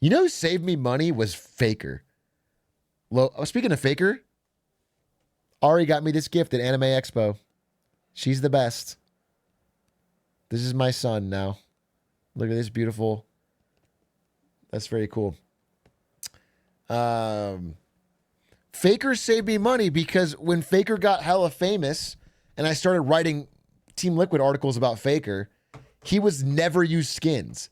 You know who saved me money was Faker. Speaking of Faker, Ari got me this gift at Anime Expo. She's the best. This is my son now. Look at this beautiful. That's very cool. Faker saved me money because when Faker got hella famous and I started writing Team Liquid articles about Faker, he was never used skins.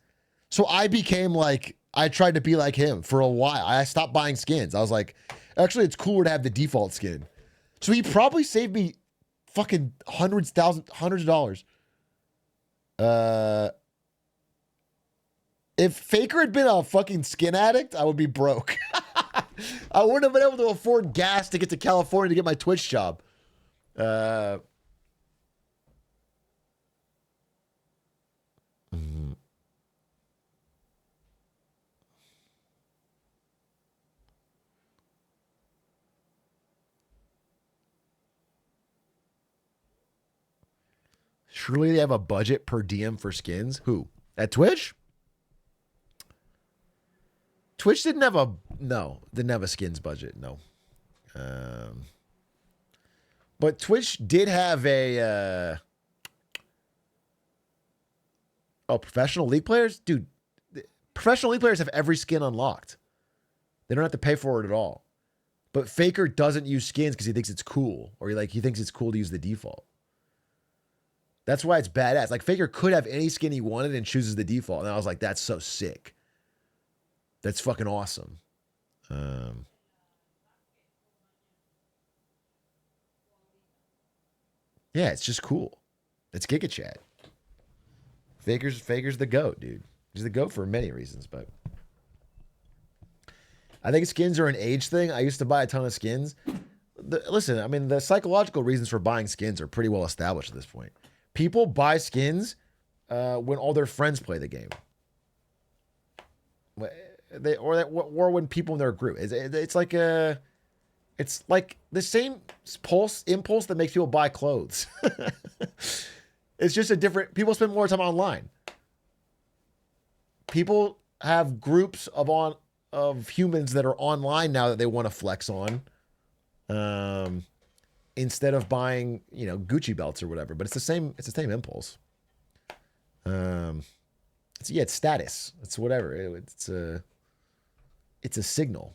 So I became like, I tried to be like him for a while. I stopped buying skins. I was like, actually, it's cooler to have the default skin. So he probably saved me fucking hundreds of dollars. If Faker had been a fucking skin addict, I would be broke. I wouldn't have been able to afford gas to get to California to get my Twitch job. Surely they have a budget per DM for skins. Who? At Twitch? Twitch didn't have a skins budget. No. But Twitch did have a professional league players? Dude, professional league players have every skin unlocked. They don't have to pay for it at all. But Faker doesn't use skins because he thinks it's cool, or he thinks it's cool to use the default. That's why it's badass. Like, Faker could have any skin he wanted and chooses the default. And I was like, that's so sick. That's fucking awesome. Yeah, it's just cool. It's Giga Chat. Faker's the GOAT, dude. He's the GOAT for many reasons, but I think skins are an age thing. I used to buy a ton of skins. Listen, I mean, the psychological reasons for buying skins are pretty well established at this point. People buy skins when all their friends play the game. Or when people in their group. It's like the same impulse that makes people buy clothes. It's just a different. People spend more time online. People have groups of humans that are online now that they want to flex on. Instead of buying, Gucci belts or whatever, but it's the same impulse. It's status. It's whatever. It's a signal.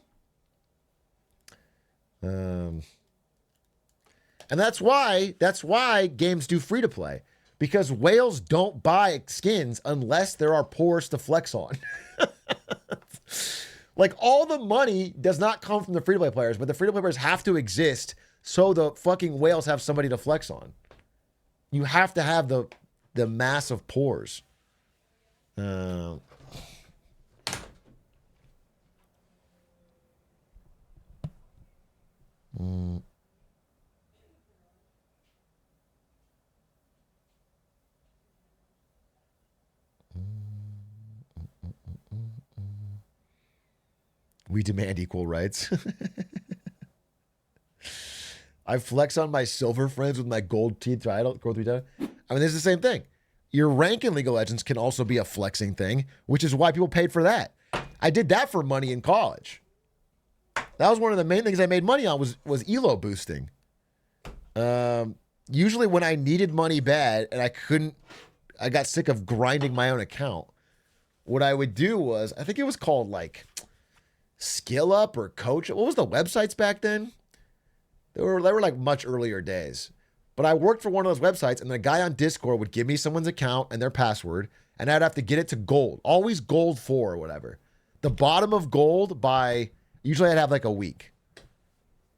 And that's why games do free to play, because whales don't buy skins unless there are pores to flex on. Like, all the money does not come from the free to play players, but the free to play players have to exist so the fucking whales have somebody to flex on. You have to have the mass of pores. We demand equal rights. I flex on my silver friends with my gold title. I mean, this is the same thing. Your rank in League of Legends can also be a flexing thing, which is why people paid for that. I did that for money in college. That was one of the main things I made money on was elo boosting. Usually when I needed money bad and I got sick of grinding my own account, what I would do was, I think it was called like Skill Up or Coach. What was the websites back then? They were like much earlier days. But I worked for one of those websites, and the guy on Discord would give me someone's account and their password, and I'd have to get it to gold. Always gold 4 or whatever. The bottom of gold usually I'd have like a week.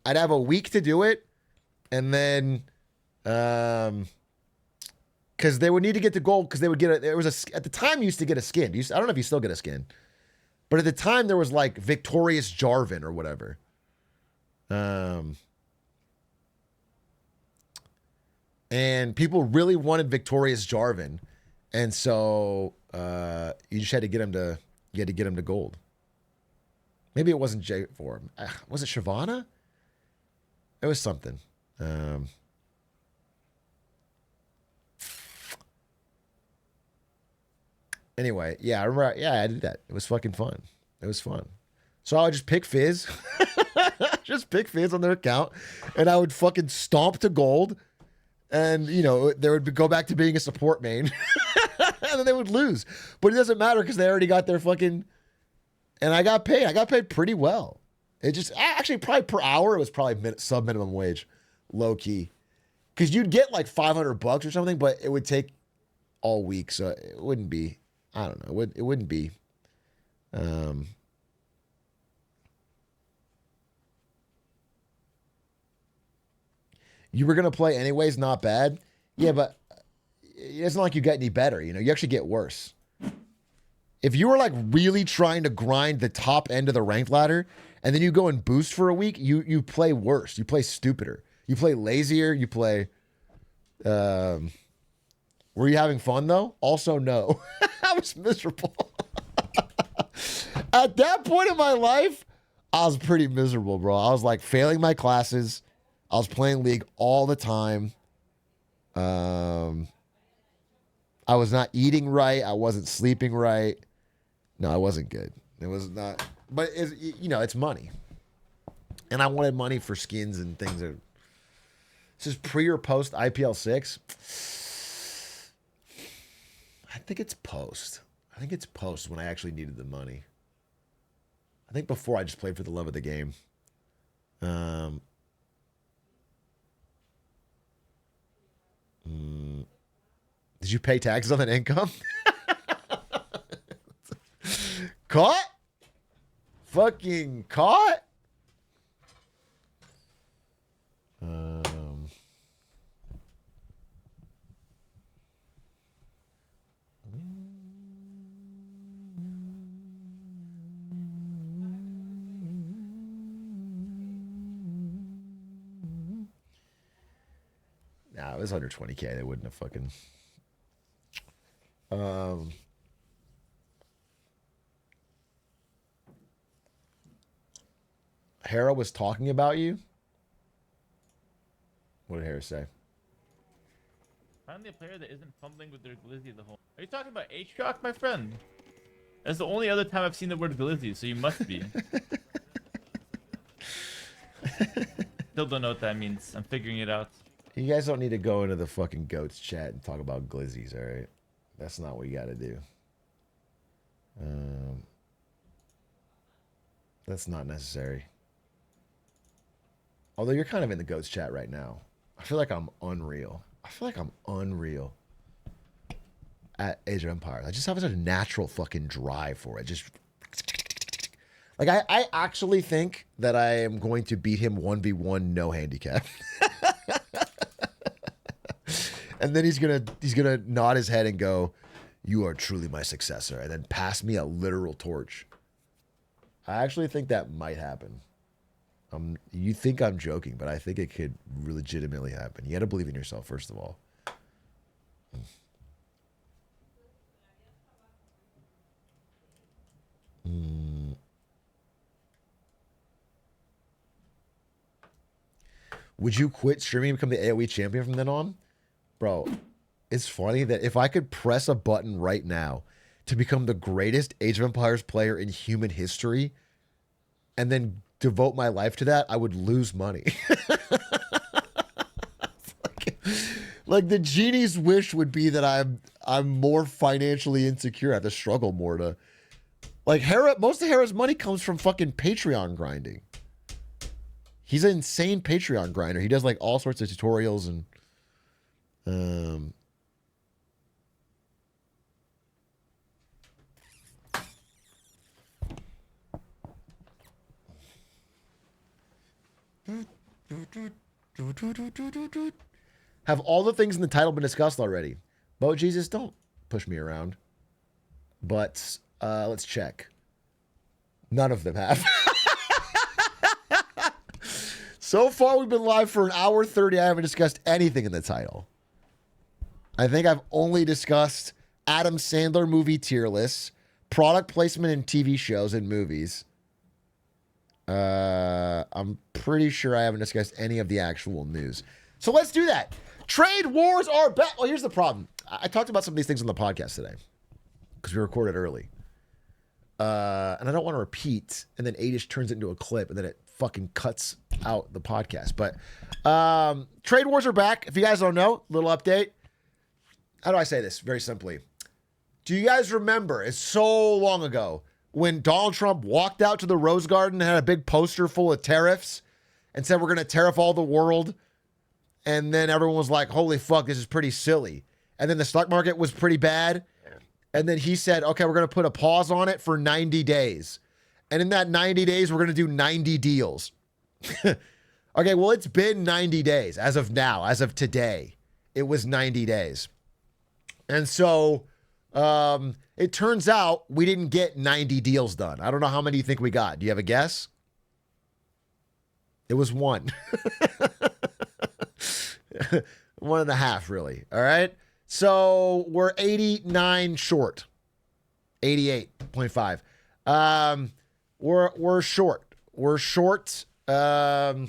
I'd have a week to do it, and then, because they would need to get to gold, because they would at the time you used to get a skin. I don't know if you still get a skin. But at the time there was like Victorious Jarvan or whatever. And people really wanted Victorious Jarvan, and so you just had to get him to gold. Maybe it wasn't J4. Was it Shyvana? It was something. Anyway, yeah, I remember. Yeah, I did that. It was fucking fun. It was fun. So I would just pick Fizz, just pick Fizz on their account, and I would fucking stomp to gold, and they would go back to being a support main, and then they would lose. But it doesn't matter because they already got their fucking. And I got paid. I got paid pretty well. It just actually probably per hour it was probably sub minimum wage, low key, because you'd get like $500 or something, but it would take all week, so it wouldn't be. I don't know. It wouldn't be. You were gonna play anyways, not bad. Yeah, but it's not like you get any better. You actually get worse. If you were like really trying to grind the top end of the ranked ladder, and then you go and boost for a week, you play worse. You play stupider. You play lazier. You play. Were you having fun though? Also, no. I was miserable. At that point in my life, I was pretty miserable, bro. I was like failing my classes. I was playing League all the time. I was not eating right. I wasn't sleeping right. No, I wasn't good. It was not. But it's money, and I wanted money for skins and things. This is pre or post IPL 6. I think it's post. I think it's post when I actually needed the money. I think before I just played for the love of the game. Did you pay taxes on that income? Caught? Fucking caught? Nah, it was under 20K. They wouldn't have fucking. Hera was talking about you. What did Hera say? Finally, a player that isn't fumbling with their glizzy the whole. Are you talking about Atrioc, my friend? That's the only other time I've seen the word glizzy, so you must be. Still don't know what that means. I'm figuring it out. You guys don't need to go into the fucking goats chat and talk about glizzies, all right? That's not what you got to do. That's not necessary. Although you're kind of in the goats chat right now. I feel like I'm unreal. At Age of Empires. I just have such a natural fucking drive for it. Just like I actually think that I am going to beat him 1v1 no handicap. And then he's gonna nod his head and go, "You are truly my successor," and then pass me a literal torch. I actually think that might happen. You think I'm joking, but I think it could legitimately happen. You got to believe in yourself, first of all. Would you quit streaming and become the AoE champion from then on? Bro, it's funny that if I could press a button right now to become the greatest Age of Empires player in human history and then devote my life to that, I would lose money. like the genie's wish would be that I'm more financially insecure. I have to struggle more to like Hera. Most of Hera's money comes from fucking Patreon grinding. He's an insane Patreon grinder. He does like all sorts of tutorials and have all the things in the title been discussed already? Bo Jesus, don't push me around. But let's check. None of them have. So far, we've been live for an hour 30. I haven't discussed anything in the title. I think I've only discussed Adam Sandler movie tier lists, product placement in TV shows and movies. I'm pretty sure I haven't discussed any of the actual news. So let's do that. Trade wars are back. Well, here's the problem. I talked about some of these things on the podcast today because we recorded early. and I don't want to repeat, and then Adish turns it into a clip, and then it fucking cuts out the podcast. But trade wars are back. If you guys don't know, little update. How do I say this? Very simply. Do you guys remember, it's so long ago, when Donald Trump walked out to the Rose Garden and had a big poster full of tariffs and said, we're going to tariff all the world? And then everyone was like, holy fuck, this is pretty silly. And then the stock market was pretty bad. And then he said, okay, we're going to put a pause on it for 90 days. And in that 90 days, we're going to do 90 deals. Okay, well, it's been 90 days as of now, as of today. It was 90 days. And so it turns out we didn't get 90 deals done. I don't know how many you think we got. Do you have a guess? It was one. 1.5, really. All right. So we're 89 short. 88.5. We're short. We're short. We're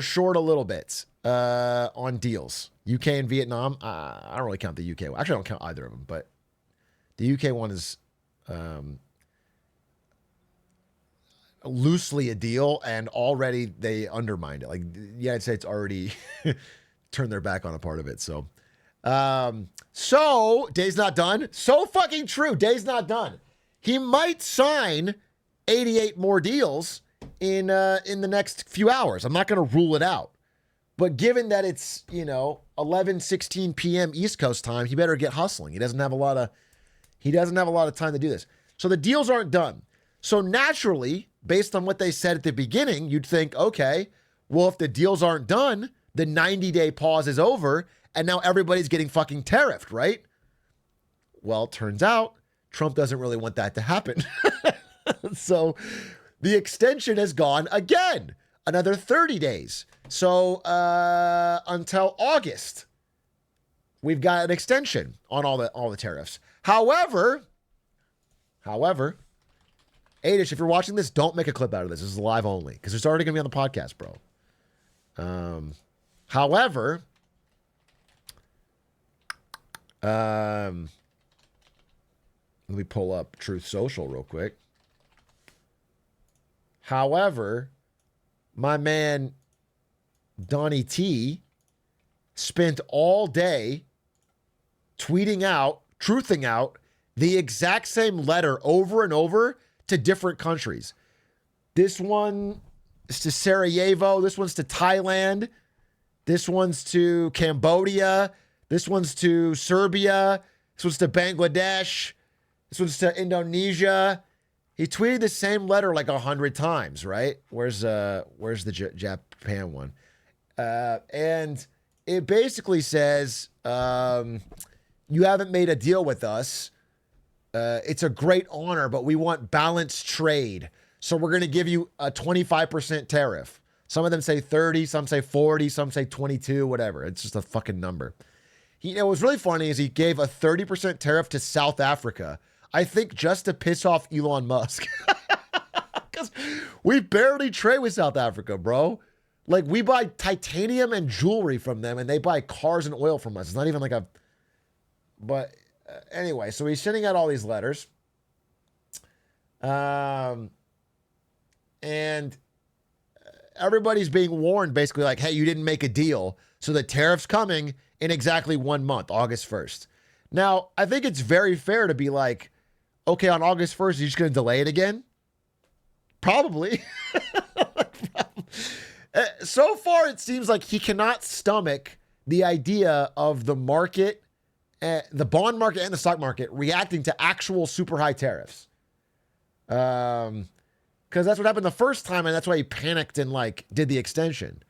short a little bit on deals. UK and Vietnam. I don't really count the UK one. Actually, I don't count either of them, but the UK one is loosely a deal, and already they undermined it. Like the United States already turned their back on a part of it. So day's not done. So fucking true. Day's not done. He might sign 88 more deals in the next few hours. I'm not going to rule it out. But given that it's, 11:16 p.m. East Coast time, he better get hustling. He doesn't have a lot of time to do this. So the deals aren't done. So naturally, based on what they said at the beginning, you'd think, okay, well, if the deals aren't done, the 90-day pause is over, and now everybody's getting fucking tariffed, right? Well, it turns out Trump doesn't really want that to happen. So the extension has gone again, another 30 days. So until August, we've got an extension on all the tariffs. However, Adish, if you're watching this, don't make a clip out of this. This is live only because it's already going to be on the podcast, bro. However, let me pull up Truth Social real quick. However, my man Donnie T spent all day tweeting out, truthing out the exact same letter over and over to different countries. This one is to Sarajevo. This one's to Thailand. This one's to Cambodia. This one's to Serbia. This one's to Bangladesh. This one's to Indonesia. He tweeted the same letter like 100 times, right? Where's the Japan one? And it basically says, you haven't made a deal with us. It's a great honor, but we want balanced trade. So we're going to give you a 25% tariff. Some of them say 30, some say 40, some say 22, whatever. It's just a fucking number. What was really funny is he gave a 30% tariff to South Africa. I think just to piss off Elon Musk. Because we barely trade with South Africa, bro. Like, we buy titanium and jewelry from them, and they buy cars and oil from us. It's not even like a... But anyway, so he's sending out all these letters. And everybody's being warned, basically, like, hey, you didn't make a deal. So the tariff's coming in exactly 1 month, August 1st. Now, I think it's very fair to be like, okay, on August 1st, you're just going to delay it again? Probably. So far, it seems like he cannot stomach the idea of the market, the bond market and the stock market reacting to actual super high tariffs. Because that's what happened the first time, and that's why he panicked and did the extension.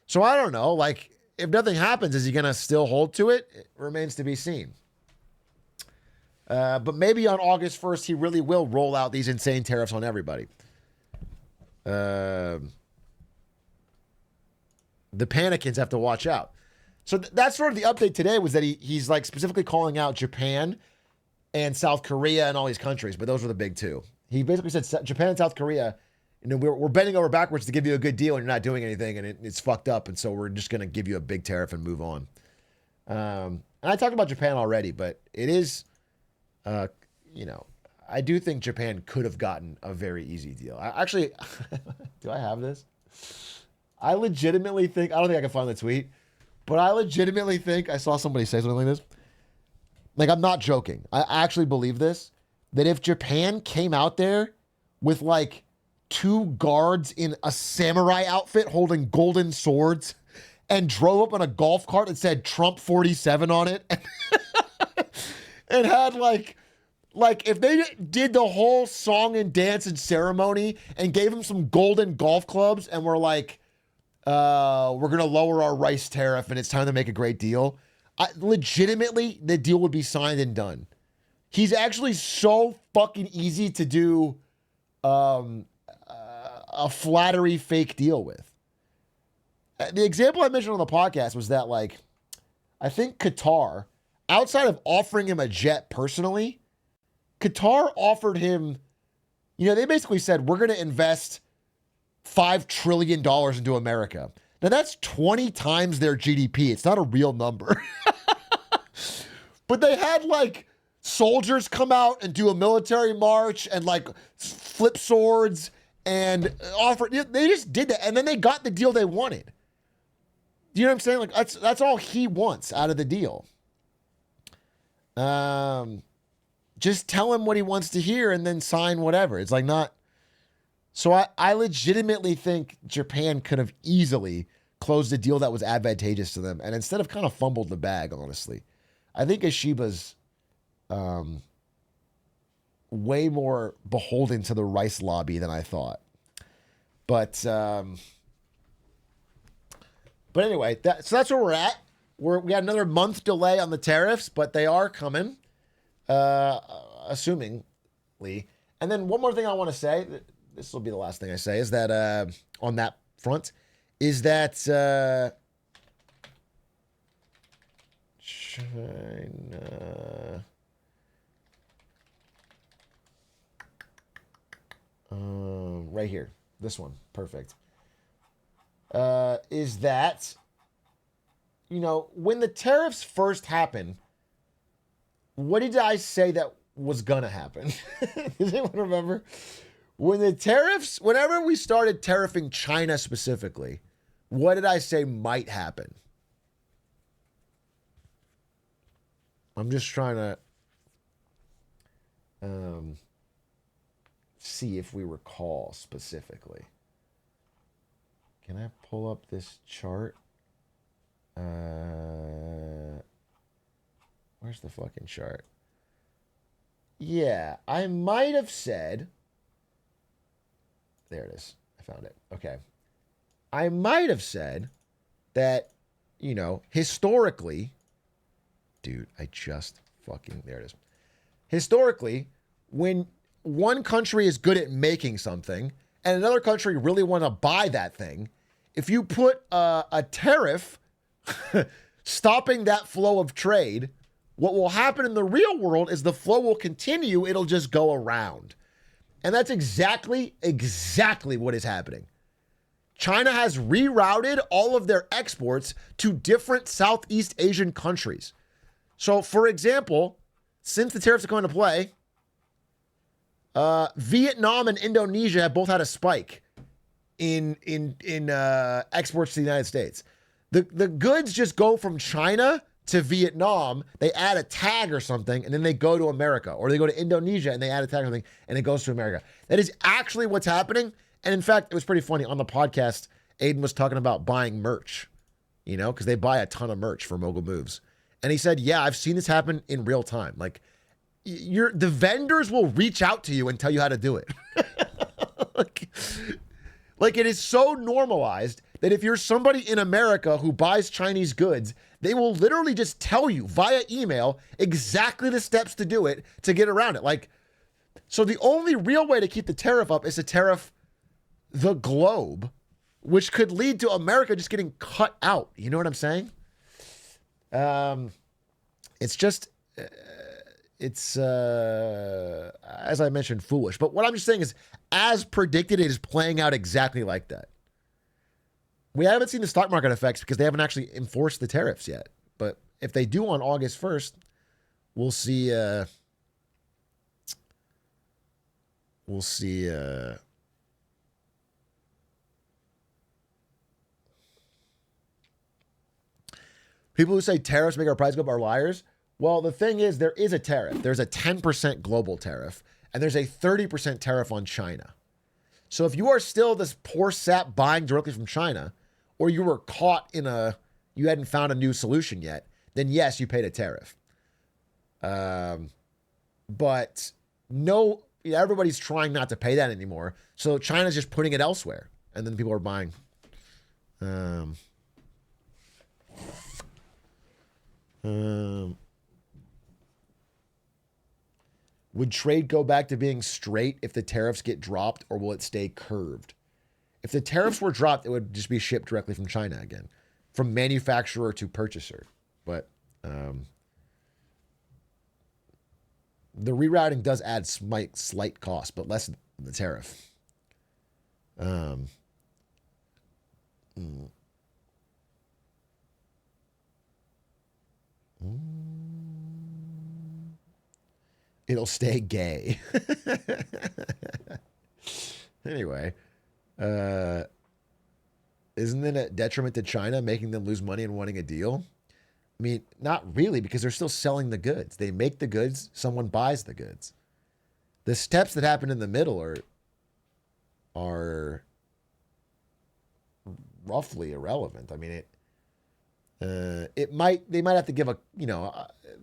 So I don't know. If nothing happens, is he going to still hold to it? It remains to be seen. But maybe on August 1st, he really will roll out these insane tariffs on everybody. The panicans have to watch out. So that's sort of the update today, was that he's specifically calling out Japan and South Korea and all these countries, but those were the big two. He basically said Japan and South Korea, we're bending over backwards to give you a good deal and you're not doing anything, and it's fucked up, and so we're just going to give you a big tariff and move on. And I talked about Japan already, but it is, I do think Japan could have gotten a very easy deal. I actually, do I have this? I legitimately think, I don't think I can find the tweet, but I legitimately think I saw somebody say something like this. Like, I'm not joking. I actually believe this, that if Japan came out there with like 2 guards in a samurai outfit holding golden swords and drove up on a golf cart that said Trump 47 on it and had like if they did the whole song and dance and ceremony and gave him some golden golf clubs and were like, we're going to lower our rice tariff and it's time to make a great deal. Legitimately, the deal would be signed and done. He's actually so fucking easy to do a flattery fake deal with. The example I mentioned on the podcast was that, like, I think Qatar, outside of offering him a jet personally, Qatar offered him, they basically said, we're going to invest $5 trillion into America. Now, that's 20 times their GDP. It's not a real number. But they had, like, soldiers come out and do a military march and, like, flip swords and offer. They just did that. And then they got the deal they wanted. You know what I'm saying? Like, that's all he wants out of the deal. Just tell him what he wants to hear and then sign whatever. It's like not. So I legitimately think Japan could have easily closed a deal that was advantageous to them. And instead of kind of fumbled the bag, honestly, I think Ishiba's way more beholden to the rice lobby than I thought. But anyway, so that's where we're at. We got another month delay on the tariffs, but they are coming. Assumingly. And then one more thing I want to say, this will be the last thing I say, is that on that front, is that China, right here, this one, perfect, is that, when the tariffs first happened, what did I say that was gonna happen? Does anyone remember? Whenever we started tariffing China specifically, what did I say might happen? I'm just trying to see if we recall specifically. Can I pull up this chart? Where's the fucking chart? Yeah, I might have said. There it is. I found it. Okay. I might have said that, historically, dude, there it is. Historically, when one country is good at making something and another country really want to buy that thing, if you put a tariff stopping that flow of trade, what will happen in the real world is the flow will continue. It'll just go around. And that's exactly what is happening. China has rerouted all of their exports to different Southeast Asian countries. So, for example, since the tariffs are going to play, Vietnam and Indonesia have both had a spike in exports to the United States. The goods just go from China to Vietnam, they add a tag or something, and then they go to America. Or they go to Indonesia and they add a tag or something, and it goes to America. That is actually what's happening. And in fact, it was pretty funny. On the podcast, Aiden was talking about buying merch, because they buy a ton of merch for Mogul Moves. And he said, yeah, I've seen this happen in real time. Like, the vendors will reach out to you and tell you how to do it. Like, it is so normalized that if you're somebody in America who buys Chinese goods, they will literally just tell you via email exactly the steps to do it to get around it. Like, so the only real way to keep the tariff up is to tariff the globe, which could lead to America just getting cut out. You know what I'm saying? It's just, as I mentioned, foolish. But what I'm just saying is, as predicted, it is playing out exactly like that. We haven't seen the stock market effects because they haven't actually enforced the tariffs yet. But if they do on August 1st, we'll see We'll see. People who say tariffs make our price go up are liars. Well, the thing is, there is a tariff. There's a 10% global tariff, and there's a 30% tariff on China. So if you are still this poor sap buying directly from China, or you were caught you hadn't found a new solution yet, then yes, you paid a tariff. But no, everybody's trying not to pay that anymore. So China's just putting it elsewhere, and then people are buying. Would trade go back to being straight if the tariffs get dropped, or will it stay curved? If the tariffs were dropped, it would just be shipped directly from China again, from manufacturer to purchaser. But the rerouting does add slight cost, but less than the tariff. It'll stay gay. Anyway, isn't it a detriment to China, making them lose money and wanting a deal? I mean, not really, because they're still selling the goods. They make the goods, someone buys the goods. The steps that happen in the middle are roughly irrelevant. I mean, they might have to give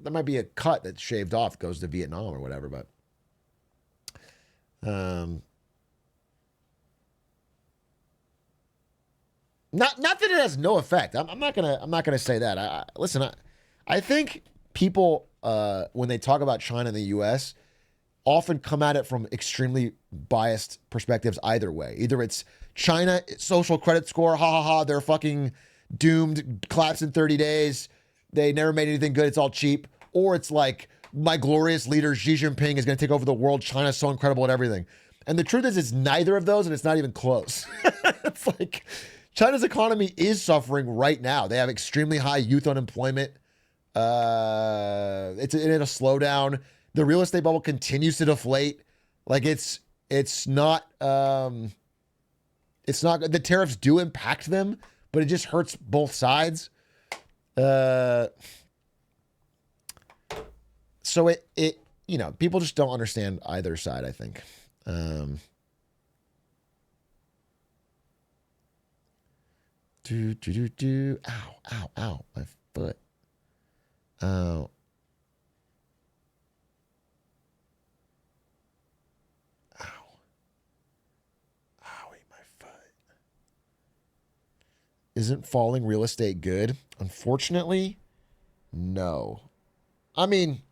there might be a cut that's shaved off, goes to Vietnam or whatever, but not that it has no effect. I'm not gonna say that. Listen, I think people when they talk about China and the U.S. often come at it from extremely biased perspectives either way. Either it's China social credit score, ha ha ha, they're fucking doomed, collapse in 30 days. They never made anything good. It's all cheap. Or it's like, my glorious leader, Xi Jinping, is going to take over the world. China's so incredible at everything. And the truth is, it's neither of those, and it's not even close. It's like, China's economy is suffering right now. They have extremely high youth unemployment. It's in a slowdown. The real estate bubble continues to deflate. Like, it's not, the tariffs do impact them, but it just hurts both sides. So it people just don't understand either side, I think. Ow, my foot. Oh. Ow. Owie, my foot. Isn't falling real estate good? Unfortunately, no. I mean,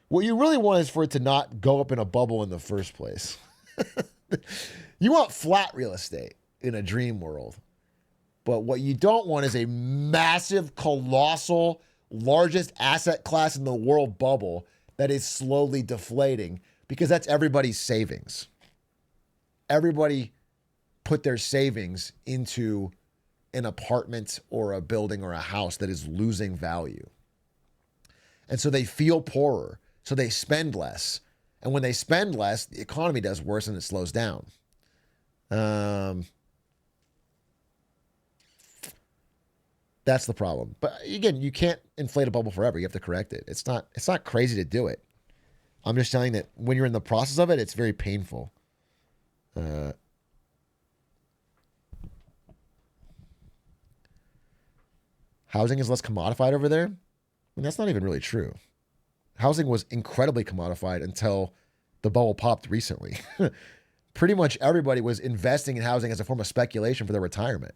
what you really want is for it to not go up in a bubble in the first place. You want flat real estate in a dream world. But what you don't want is a massive, colossal, largest asset class in the world bubble that is slowly deflating, because that's everybody's savings. Everybody put their savings into an apartment or a building or a house that is losing value. And so they feel poorer, so they spend less. And when they spend less, the economy does worse and it slows down. That's the problem. But again, you can't inflate a bubble forever. You have to correct it. It's not crazy to do it. I'm just telling you that when you're in the process of it, it's very painful. Housing is less commodified over there? I mean, that's not even really true. Housing was incredibly commodified until the bubble popped recently. Pretty much everybody was investing in housing as a form of speculation for their retirement.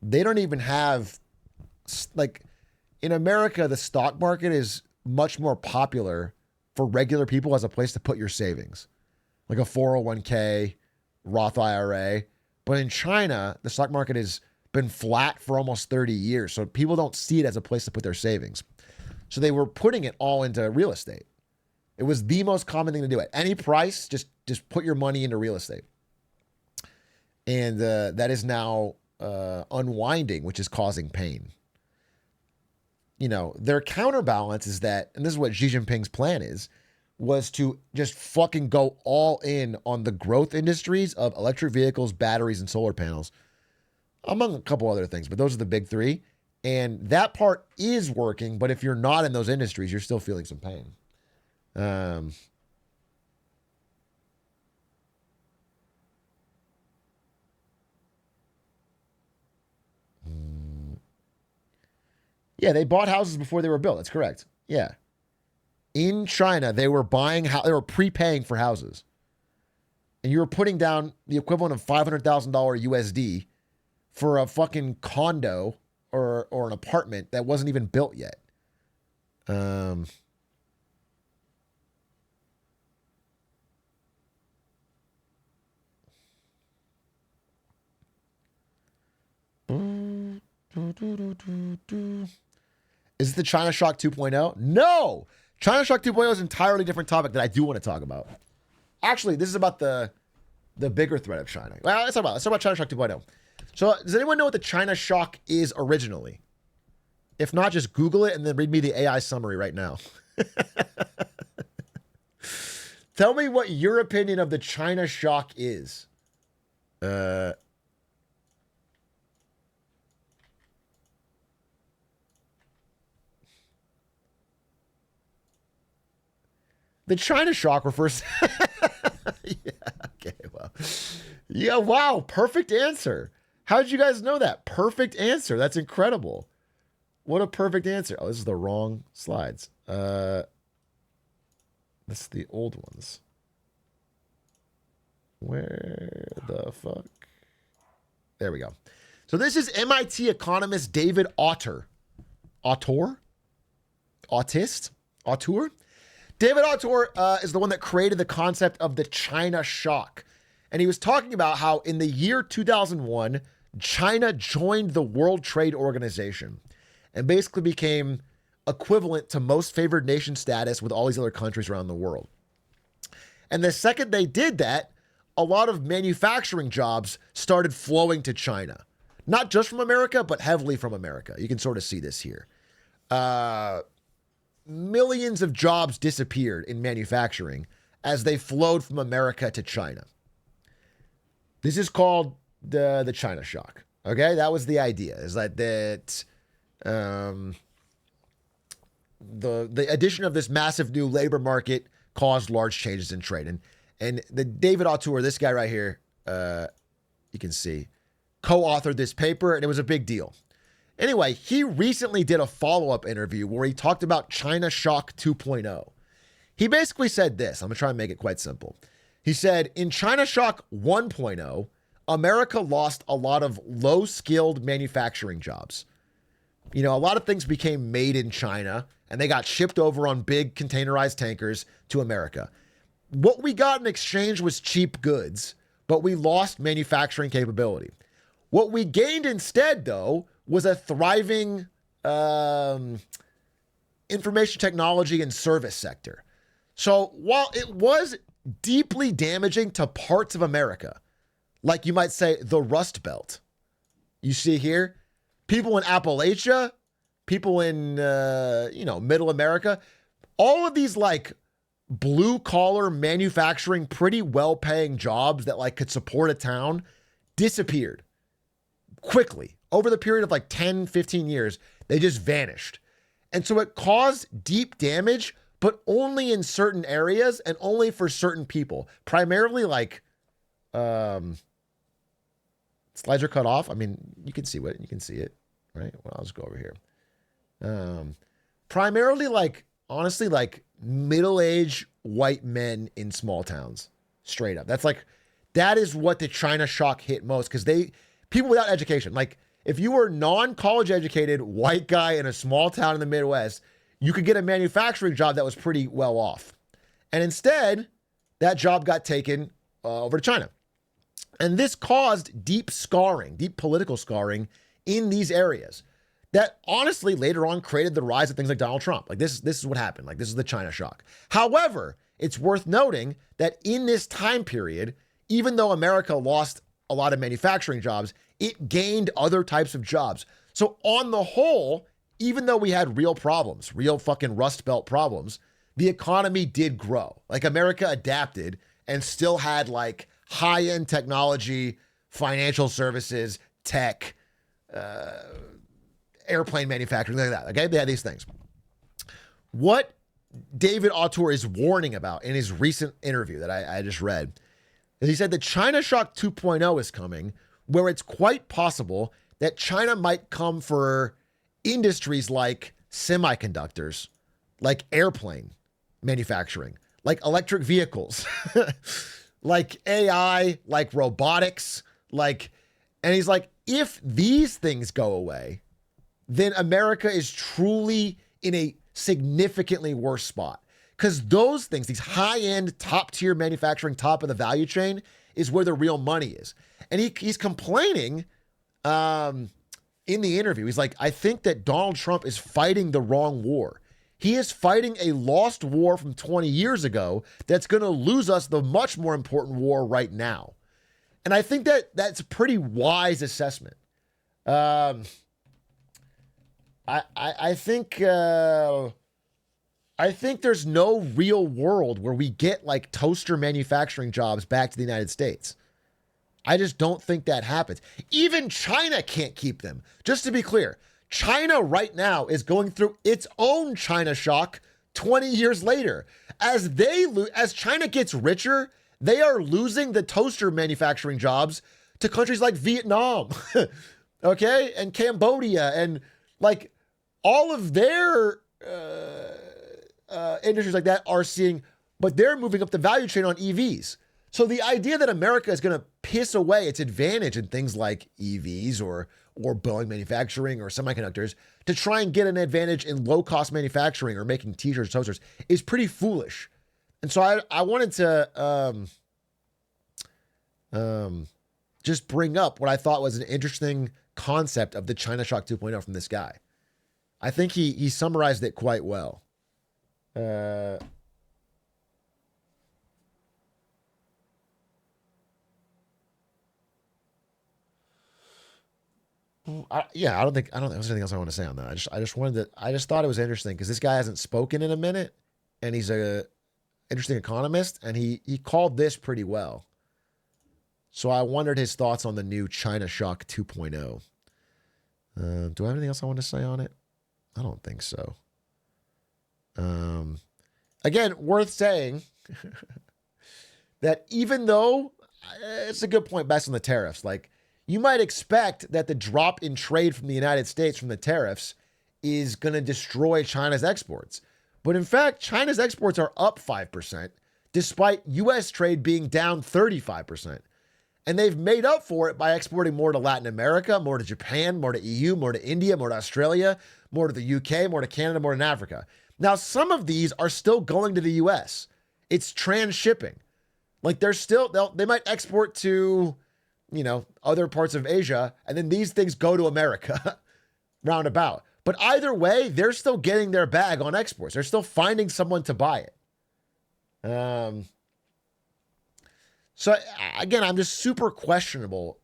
They don't even have, like, in America, the stock market is much more popular for regular people as a place to put your savings, like a 401k, Roth IRA. But in China, the stock market has been flat for almost 30 years. So people don't see it as a place to put their savings. So they were putting it all into real estate. It was the most common thing to do. At any price, just put your money into real estate. And that is now unwinding, which is causing pain. their counterbalance is that, and this is what Xi Jinping's plan is, was to just fucking go all in on the growth industries of electric vehicles, batteries, and solar panels, among a couple other things, but those are the big three. And that part is working, but if you're not in those industries, you're still feeling some pain. Yeah, they bought houses before they were built. That's correct. Yeah. In China, they were they were prepaying for houses. And you were putting down the equivalent of $500,000 USD for a fucking condo or an apartment that wasn't even built yet. Is it the China Shock 2.0? No! China Shock 2.0 is an entirely different topic that I do want to talk about. Actually, this is about the bigger threat of China. Well, let's talk about China Shock 2.0. So, does anyone know what the China Shock is originally? If not, just Google it and then read me the AI summary right now. Tell me what your opinion of the China Shock is. The China Shock refers. Yeah, okay, well. Yeah, wow, perfect answer. How did you guys know that? Perfect answer. That's incredible. What a perfect answer. Oh, this is the wrong slides. This is the old ones. Where the fuck? There we go. So this is MIT economist David Autor. Autor? Autist? Auteur? David Autor is the one that created the concept of the China Shock. And he was talking about how in the year 2001, China joined the World Trade Organization and basically became equivalent to most favored nation status with all these other countries around the world. And the second they did that, a lot of manufacturing jobs started flowing to China. Not just from America, but heavily from America. You can sort of see this here. Millions of jobs disappeared in manufacturing as they flowed from America to China. This is called the China Shock. Okay, that was the idea. Is that the addition of this massive new labor market caused large changes in trade. And the David Autor, this guy right here, you can see, co-authored this paper, and it was a big deal. Anyway, he recently did a follow-up interview where he talked about China Shock 2.0. He basically said this. I'm going to try and make it quite simple. He said, in China Shock 1.0, America lost a lot of low-skilled manufacturing jobs. A lot of things became made in China, and they got shipped over on big containerized tankers to America. What we got in exchange was cheap goods, but we lost manufacturing capability. What we gained instead, though, was a thriving information technology and service sector. So while it was deeply damaging to parts of America, like you might say the Rust Belt, you see here, people in Appalachia, people in, middle America, all of these like blue collar manufacturing, pretty well paying jobs that like could support a town disappeared quickly. Over the period of like 10, 15 years, they just vanished. And so it caused deep damage, but only in certain areas and only for certain people. Primarily like, slides are cut off. I mean, you can see it, right? Well, I'll just go over here. Primarily like, honestly, like middle-aged white men in small towns, straight up. That is what the China Shock hit most, because people without education, like, if you were non-college educated white guy in a small town in the Midwest, you could get a manufacturing job that was pretty well off. And instead, that job got taken over to China. And this caused deep political scarring in these areas that honestly later on created the rise of things like Donald Trump. Like this is what happened. Like this is the China Shock. However, it's worth noting that in this time period, even though America lost a lot of manufacturing jobs, it gained other types of jobs. So on the whole, even though we had real problems, real fucking Rust Belt problems, the economy did grow. Like America adapted and still had like high-end technology, financial services, tech, airplane manufacturing, like that. Okay, they had these things. What David Autor is warning about in his recent interview that I just read is he said that China Shock 2.0 is coming, where it's quite possible that China might come for industries like semiconductors, like airplane manufacturing, like electric vehicles, like AI, like robotics, and he's like, if these things go away, then America is truly in a significantly worse spot. Because those things, these high-end, top-tier manufacturing, top of the value chain, is where the real money is. And he's complaining in the interview. He's like, I think that Donald Trump is fighting the wrong war. He is fighting a lost war from 20 years ago that's going to lose us the much more important war right now. And I think that that's a pretty wise assessment. I think there's no real world where we get like toaster manufacturing jobs back to the United States. I just don't think that happens. Even China can't keep them. Just to be clear, China right now is going through its own China shock 20 years later. As China gets richer, they are losing the toaster manufacturing jobs to countries like Vietnam, okay, and Cambodia, and like all of their industries like that are seeing, but they're moving up the value chain on EVs. So the idea that America is going to piss away its advantage in things like EVs or Boeing manufacturing or semiconductors to try and get an advantage in low-cost manufacturing or making t-shirts, toasters is pretty foolish. And so I wanted to just bring up what I thought was an interesting concept of the China Shock 2.0 from this guy. I think he summarized it quite well. I don't think there's anything else I want to say on that. I just thought it was interesting because this guy hasn't spoken in a minute, and he's a interesting economist, and he called this pretty well. So I wondered his thoughts on the new China Shock 2.0. Do I have anything else I want to say on it? I don't think so. Again, worth saying that even though it's a good point based on the tariffs, like you might expect that the drop in trade from the United States from the tariffs is going to destroy China's exports. But in fact, China's exports are up 5%, despite U.S. trade being down 35%. And they've made up for it by exporting more to Latin America, more to Japan, more to EU, more to India, more to Australia, more to the UK, more to Canada, more to Africa. Now, some of these are still going to the U.S. It's transshipping. Like they might export to, other parts of Asia, and then these things go to America roundabout. But either way, they're still getting their bag on exports. They're still finding someone to buy it. So again, I'm just super questioning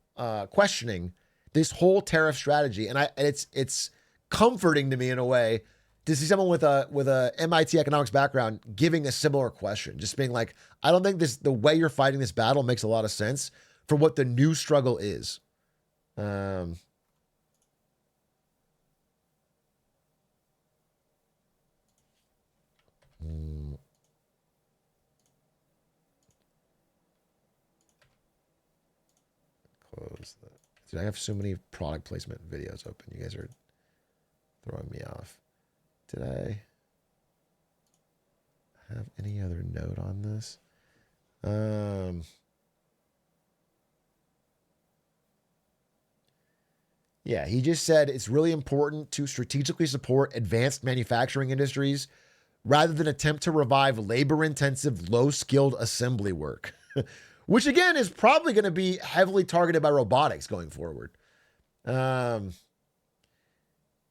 this whole tariff strategy, and it's comforting to me in a way to see someone with a MIT economics background giving a similar question, just being like, I don't think the way you're fighting this battle makes a lot of sense for what the new struggle is. Close that. Dude, I have so many product placement videos open. You guys are throwing me off. Did I have any other note on this? Yeah, he just said it's really important to strategically support advanced manufacturing industries rather than attempt to revive labor-intensive, low-skilled assembly work, which again is probably going to be heavily targeted by robotics going forward.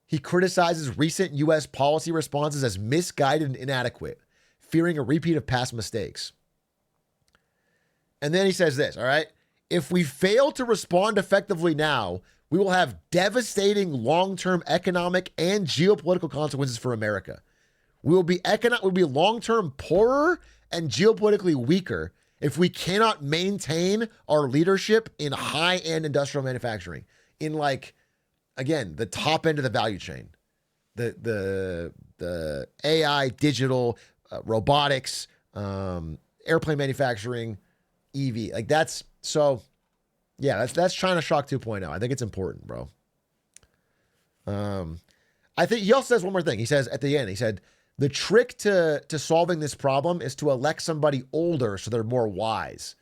He criticizes recent U.S. policy responses as misguided and inadequate, fearing a repeat of past mistakes. And then he says this, all right? If we fail to respond effectively now, we will have devastating long-term economic and geopolitical consequences for America. We'll be long-term poorer and geopolitically weaker if we cannot maintain our leadership in high-end industrial manufacturing, in like, again, the top end of the value chain, the AI, digital, robotics, airplane manufacturing, EV. Like that's so. Yeah, that's China Shock 2.0. I think it's important, bro. I think he also says one more thing. He says at the end, he said, the trick to solving this problem is to elect somebody older so they're more wise.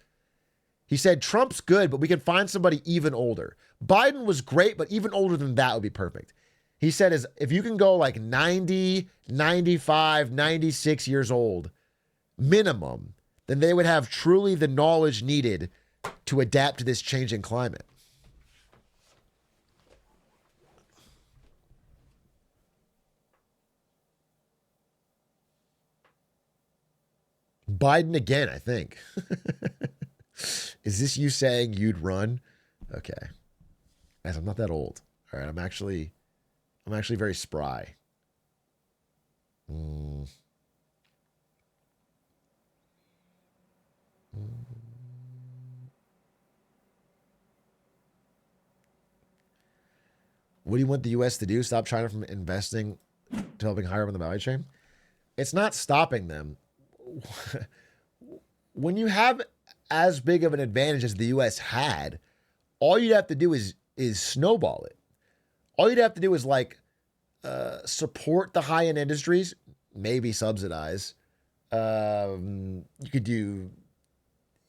He said, Trump's good, but we can find somebody even older. Biden was great, but even older than that would be perfect. He said, if you can go like 90, 95, 96 years old, minimum, then they would have truly the knowledge needed to adapt to this changing climate. Biden again, I think. Is this you saying you'd run? Okay. Guys, I'm not that old. All right, I'm actually very spry. What do you want the U.S. to do? Stop China from investing to helping higher up in the value chain? It's not stopping them. When you have as big of an advantage as the U.S. had, all you'd have to do is snowball it. All you'd have to do is like support the high-end industries, maybe subsidize. You could do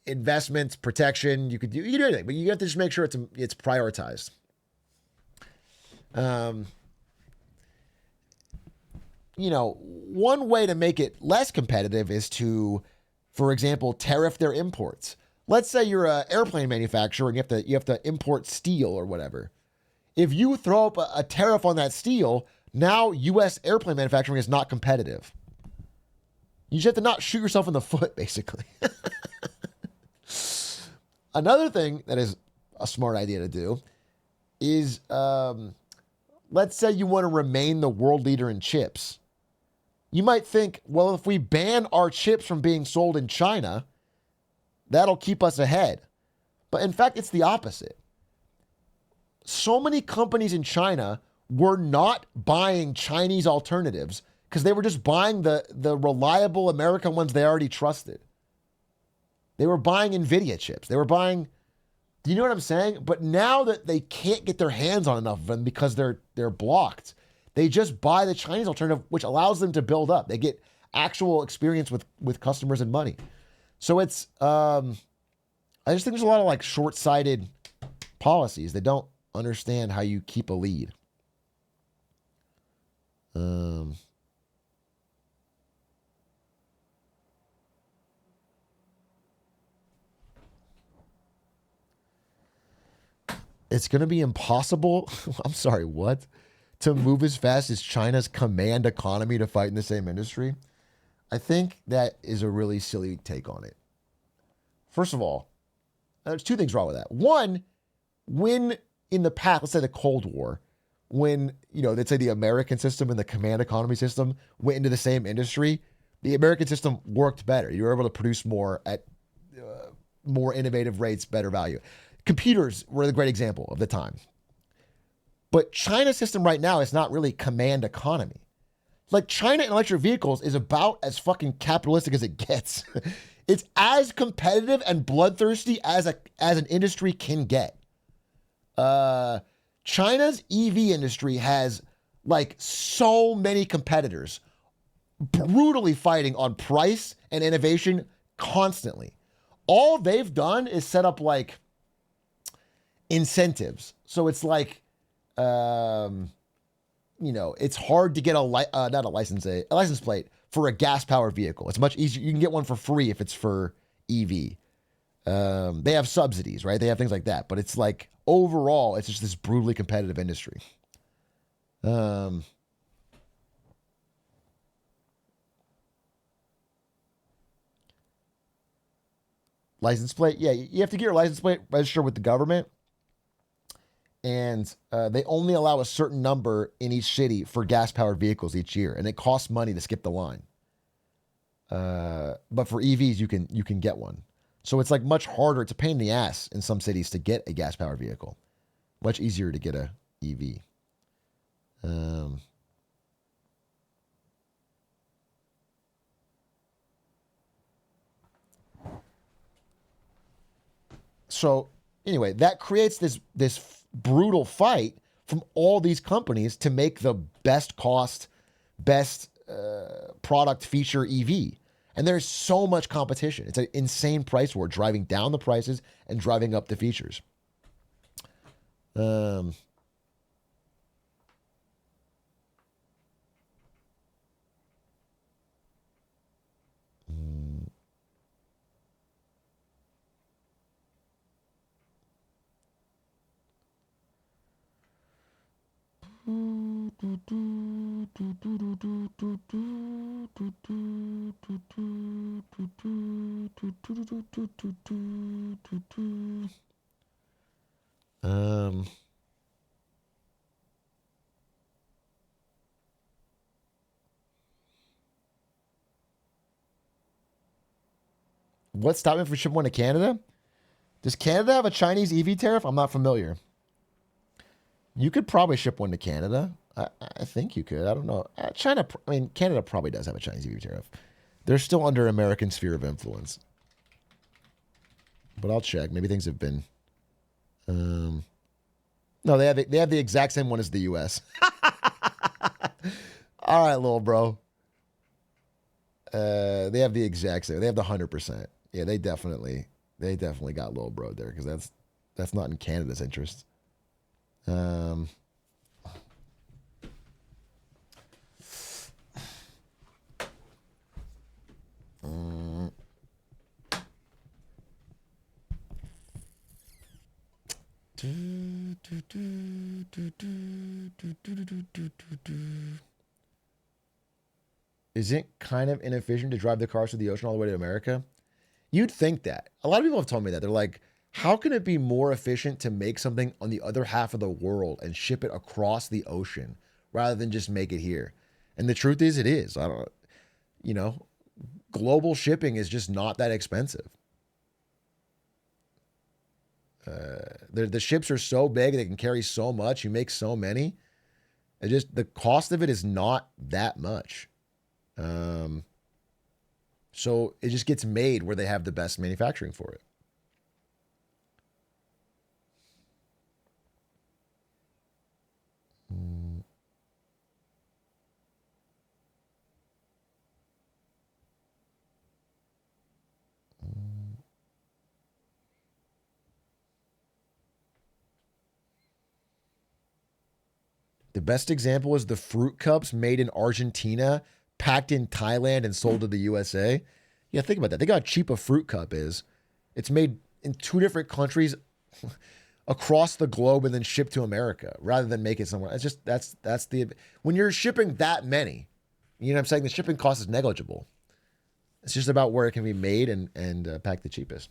investments, protection. You could do anything, but you have to just make sure it's prioritized. One way to make it less competitive is to, for example, tariff their imports. Let's say you're an airplane manufacturer and you have to import steel or whatever. If you throw up a tariff on that steel, now U.S. airplane manufacturing is not competitive. You just have to not shoot yourself in the foot, basically. Another thing that is a smart idea to do is, let's say you want to remain the world leader in chips. You might think, well, if we ban our chips from being sold in China, that'll keep us ahead. But in fact, it's the opposite. So many companies in China were not buying Chinese alternatives because they were just buying the reliable American ones they already trusted. They were buying NVIDIA chips. They were buying, do you know what I'm saying? But now that they can't get their hands on enough of them because they're blocked, they just buy the Chinese alternative, which allows them to build up. They get actual experience with customers and money. So it's, I just think there's a lot of like short-sighted policies. They don't understand how you keep a lead. It's going to be impossible. I'm sorry, what? To move as fast as China's command economy to fight in the same industry? I think that is a really silly take on it. First of all, there's two things wrong with that. One, when in the past, let's say the Cold War, when, let's say the American system and the command economy system went into the same industry, the American system worked better. You were able to produce more at more innovative rates, better value. Computers were the great example of the time. But China's system right now is not really command economy. Like China and electric vehicles is about as fucking capitalistic as it gets. It's as competitive and bloodthirsty as an industry can get. China's EV industry has like so many competitors brutally fighting on price and innovation constantly. All they've done is set up like incentives. So it's like, it's hard to get a license plate for a gas powered vehicle. It's much easier. You can get one for free if it's for EV. They have subsidies, right? They have things like that, but it's like overall, it's just this brutally competitive industry. License plate. Yeah. You have to get your license plate registered with the government. and they only allow a certain number in each city for gas-powered vehicles each year, and it costs money to skip the line. But for EVs, you can get one. So it's like much harder. It's a pain in the ass in some cities to get a gas-powered vehicle. Much easier to get a EV. So anyway, that creates this brutal fight from all these companies to make the best cost, best product feature EV. And there's so much competition. It's an insane price war, driving down the prices and driving up the features. What's stopping from shipping one to Canada? Does Canada have a Chinese EV tariff? I'm not familiar. You could probably ship one to Canada. I think you could. I don't know. Canada probably does have a Chinese EV tariff. They're still under American sphere of influence. But I'll check. Maybe things have been. No, they have the exact same one as the U.S. All right, little bro. They have the exact same. They have the 100%. Yeah, they definitely got little bro there because that's not in Canada's interest. Is it kind of inefficient to drive the cars through the ocean all the way to America? You'd think that. A lot of people have told me that. They're like, how can it be more efficient to make something on the other half of the world and ship it across the ocean rather than just make it here? And the truth is, it is. I don't, global shipping is just not that expensive. The ships are so big, they can carry so much. You make so many. The cost of it is not that much. So it just gets made where they have the best manufacturing for it. The best example is the fruit cups made in Argentina, packed in Thailand, and sold to the USA. Yeah, think about that. Think how cheap a fruit cup is. It's made in 2 different countries across the globe and then shipped to America rather than make it somewhere. It's just that's the when you're shipping that many, you know what I'm saying? The shipping cost is negligible. It's just about where it can be made and packed the cheapest.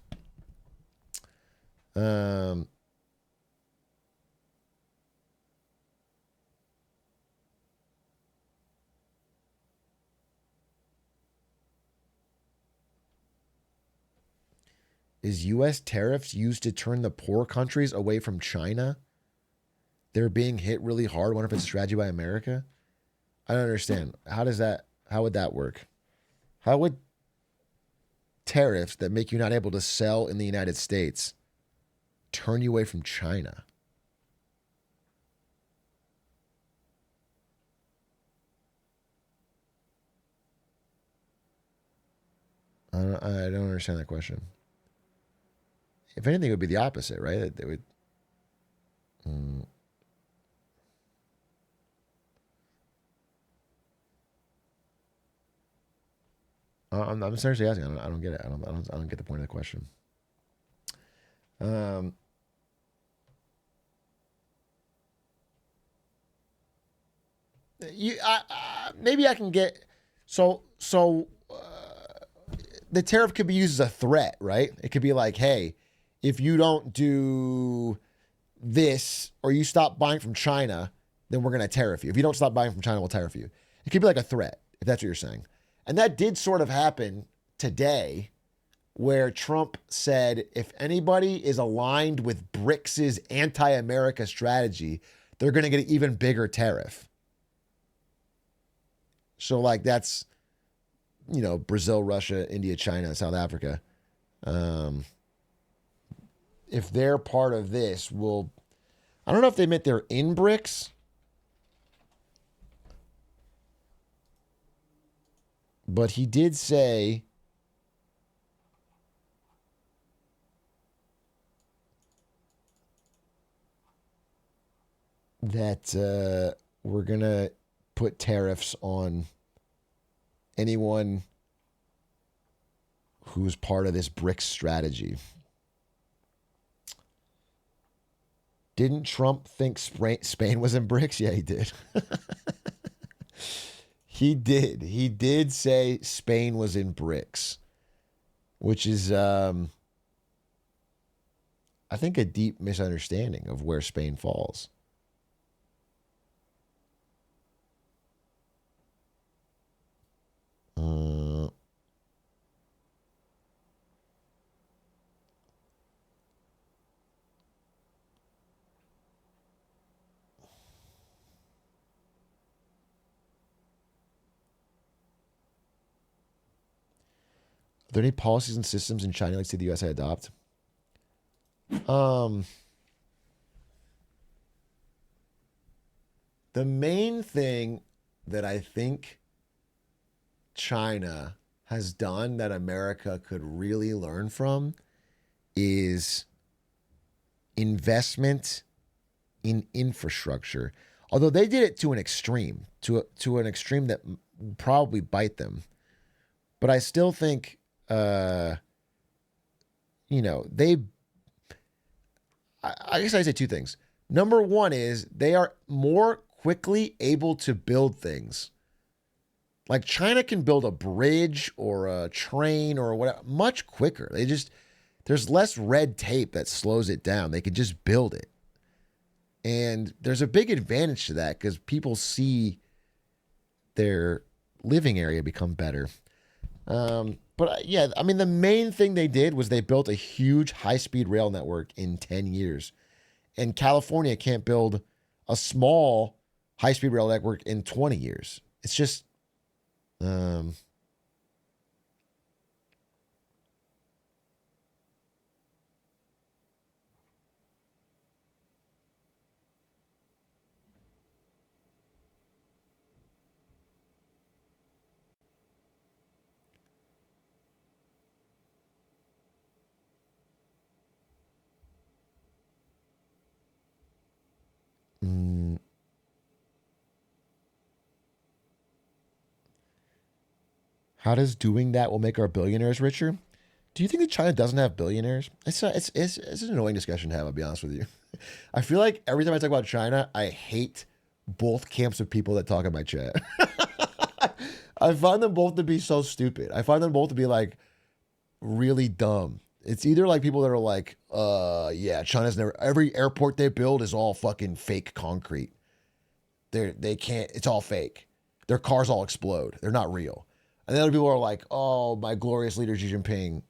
Is U.S. tariffs used to turn the poor countries away from China? They're being hit really hard. I wonder if it's a strategy by America. I don't understand. How would that work? How would tariffs that make you not able to sell in the United States turn you away from China? I don't understand that question. If anything, it would be the opposite, right? They would. I'm seriously asking. I don't get it. I don't get the point of the question. Maybe I can get so. The tariff could be used as a threat, right? It could be like, hey, if you don't do this or you stop buying from China, then we're going to tariff you. If you don't stop buying from China, we'll tariff you. It could be like a threat, if that's what you're saying. And that did sort of happen today, where Trump said if anybody is aligned with BRICS' anti-America strategy, they're going to get an even bigger tariff. So, like, that's, Brazil, Russia, India, China, South Africa. If they're part of this, I don't know if they meant they're in BRICS. But he did say that we're going to put tariffs on anyone who's part of this BRICS strategy. Didn't Trump think Spain was in BRICS? Yeah, he did. He did. He did say Spain was in BRICS, which is, I think, a deep misunderstanding of where Spain falls. Are there any policies and systems in China like see the USA adopt? The main thing that I think China has done that America could really learn from is investment in infrastructure. Although they did it to an extreme, to an extreme that will probably bite them. But I still think, I guess I say two things. Number one is they are more quickly able to build things. Like China can build a bridge or a train or whatever much quicker. There's less red tape that slows it down. They can just build it. And there's a big advantage to that because people see their living area become better. But yeah, I mean, the main thing they did was they built a huge high-speed rail network in 10 years. And California can't build a small high-speed rail network in 20 years. It's just, how does doing that will make our billionaires richer? Do you think that China doesn't have billionaires? It's an annoying discussion to have, I'll be honest with you. I feel like every time I talk about China, I hate both camps of people that talk in my chat. I find them both to be so stupid. I find them both to be like really dumb. It's either like people that are like, yeah, China's never, every airport they build is all fucking fake concrete. They can't, it's all fake. Their cars all explode. They're not real. And then other people are like, oh, my glorious leader, Xi Jinping.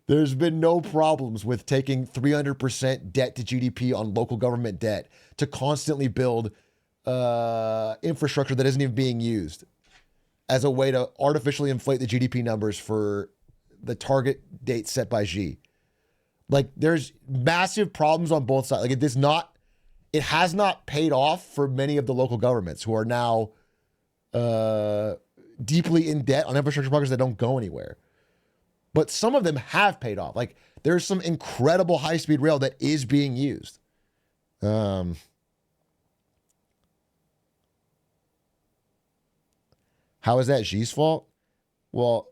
There's been no problems with taking 300% debt to GDP on local government debt to constantly build infrastructure that isn't even being used as a way to artificially inflate the GDP numbers for the target date set by Xi. Like, there's massive problems on both sides. Like, it has not paid off for many of the local governments who are now deeply in debt on infrastructure projects that don't go anywhere. But some of them have paid off. Like, there's some incredible high-speed rail that is being used. How is that Xi's fault? Well,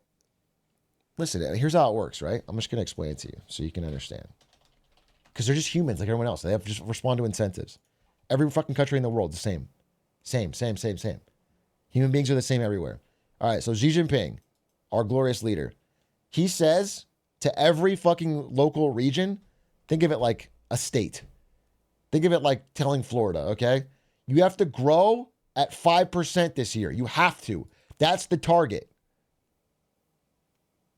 listen, here's how it works, right? I'm just going to explain it to you so you can understand. Because they're just humans like everyone else. They have to just respond to incentives. Every fucking country in the world, the same. Same. Human beings are the same everywhere. All right, so Xi Jinping, our glorious leader, he says to every fucking local region, think of it like a state. Think of it like telling Florida, okay? You have to grow at 5% this year. You have to. That's the target.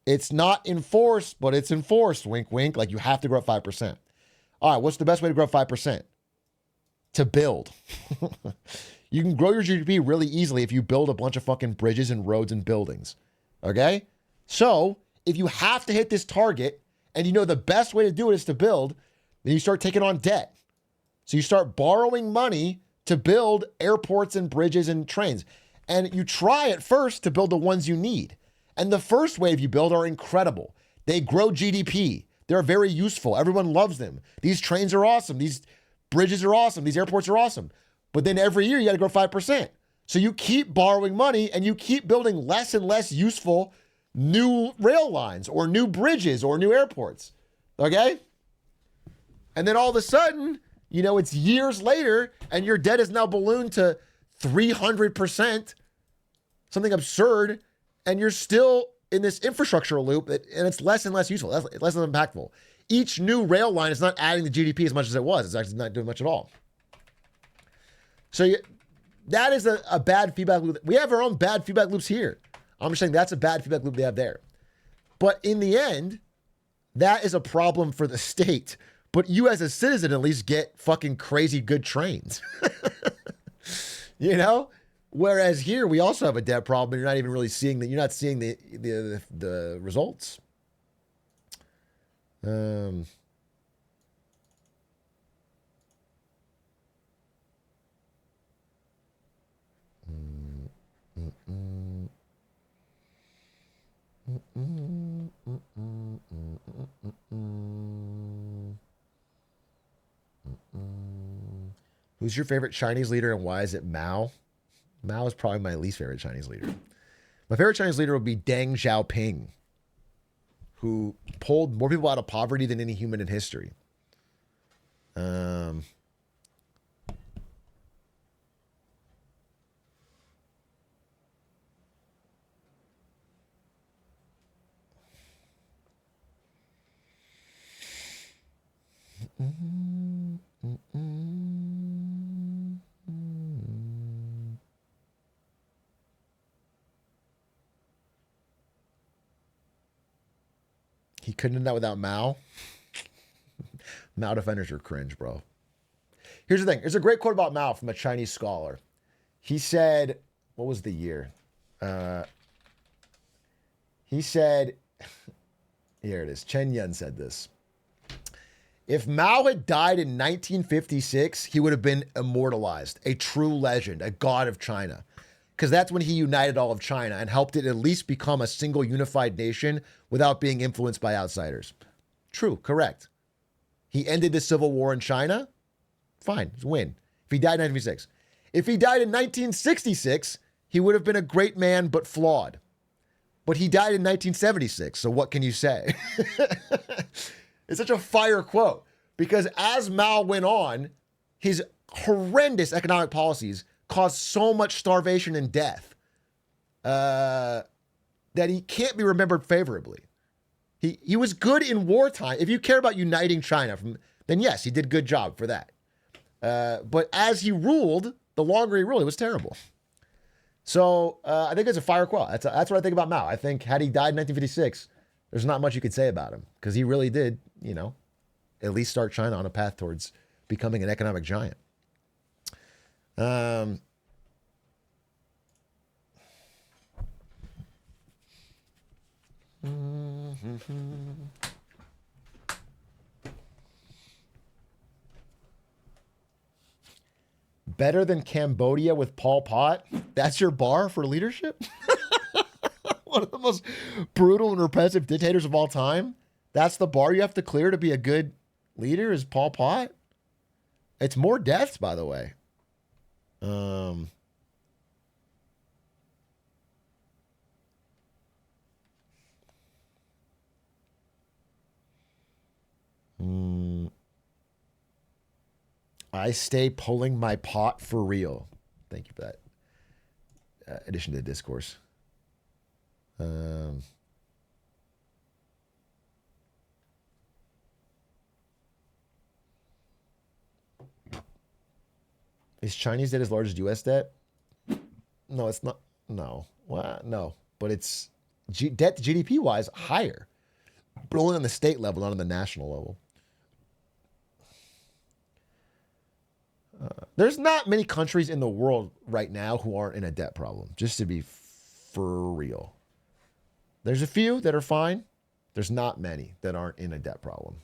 It's not enforced, but it's enforced. Wink, wink. Like you have to grow at 5%. All right, what's the best way to grow 5%? To build. You can grow your GDP really easily if you build a bunch of fucking bridges and roads and buildings. Okay? So, if you have to hit this target and you know the best way to do it is to build, then you start taking on debt. So you start borrowing money to build airports and bridges and trains. And you try at first to build the ones you need. And the first wave you build are incredible. They grow GDP. They're very useful. Everyone loves them. These trains are awesome. These bridges are awesome. These airports are awesome. But then every year you got to grow 5%. So you keep borrowing money and you keep building less and less useful new rail lines or new bridges or new airports. Okay? And then all of a sudden, you know, it's years later and your debt is now ballooned to 300%, something absurd, and you're still in this infrastructure loop and it's less and less useful, less and impactful. Each new rail line is not adding the GDP as much as it was. It's actually not doing much at all. So that is a bad feedback loop. We have our own bad feedback loops here. I'm just saying that's a bad feedback loop they have there. But in the end, that is a problem for the state. But you as a citizen at least get fucking crazy good trains. You know? Whereas here we also have a debt problem and you're not even really seeing that. You're not seeing the results. Who's your favorite Chinese leader and why is it Mao? Mao is probably my least favorite Chinese leader. My favorite Chinese leader would be Deng Xiaoping, who pulled more people out of poverty than any human in history. He couldn't have done that without Mao. Mao defenders are cringe, bro. Here's the thing. There's a great quote about Mao from a Chinese scholar. He said, what was the year? He said, here it is. Chen Yun said this. If Mao had died in 1956, he would have been immortalized, a true legend, a god of China. Because that's when he united all of China and helped it at least become a single unified nation without being influenced by outsiders. True, correct. He ended the civil war in China. Fine, it's a win. If he died in 1956. If he died in 1966, he would have been a great man, but flawed. But he died in 1976, so what can you say? It's such a fire quote because as Mao went on, his horrendous economic policies caused so much starvation and death that he can't be remembered favorably. He was good in wartime. If you care about uniting China, then yes, he did a good job for that. But as he ruled, the longer he ruled, it was terrible. So I think it's a fire quote. That's what I think about Mao. I think had he died in 1956, there's not much you could say about him because he really did, you know, at least start China on a path towards becoming an economic giant. Better than Cambodia with Pol Pot? That's your bar for leadership? One of the most brutal and repressive dictators of all time? That's the bar you have to clear to be a good leader is Pol Pot? It's more deaths, by the way. I stay pulling my pot for real. Thank you for that addition to the discourse. Is Chinese debt as large as U.S. debt? No, it's not. No. What? No. But it's debt to GDP wise higher, but only on the state level, not on the national level. There's not many countries in the world right now who aren't in a debt problem, just to be for real. There's a few that are fine. There's not many that aren't in a debt problem.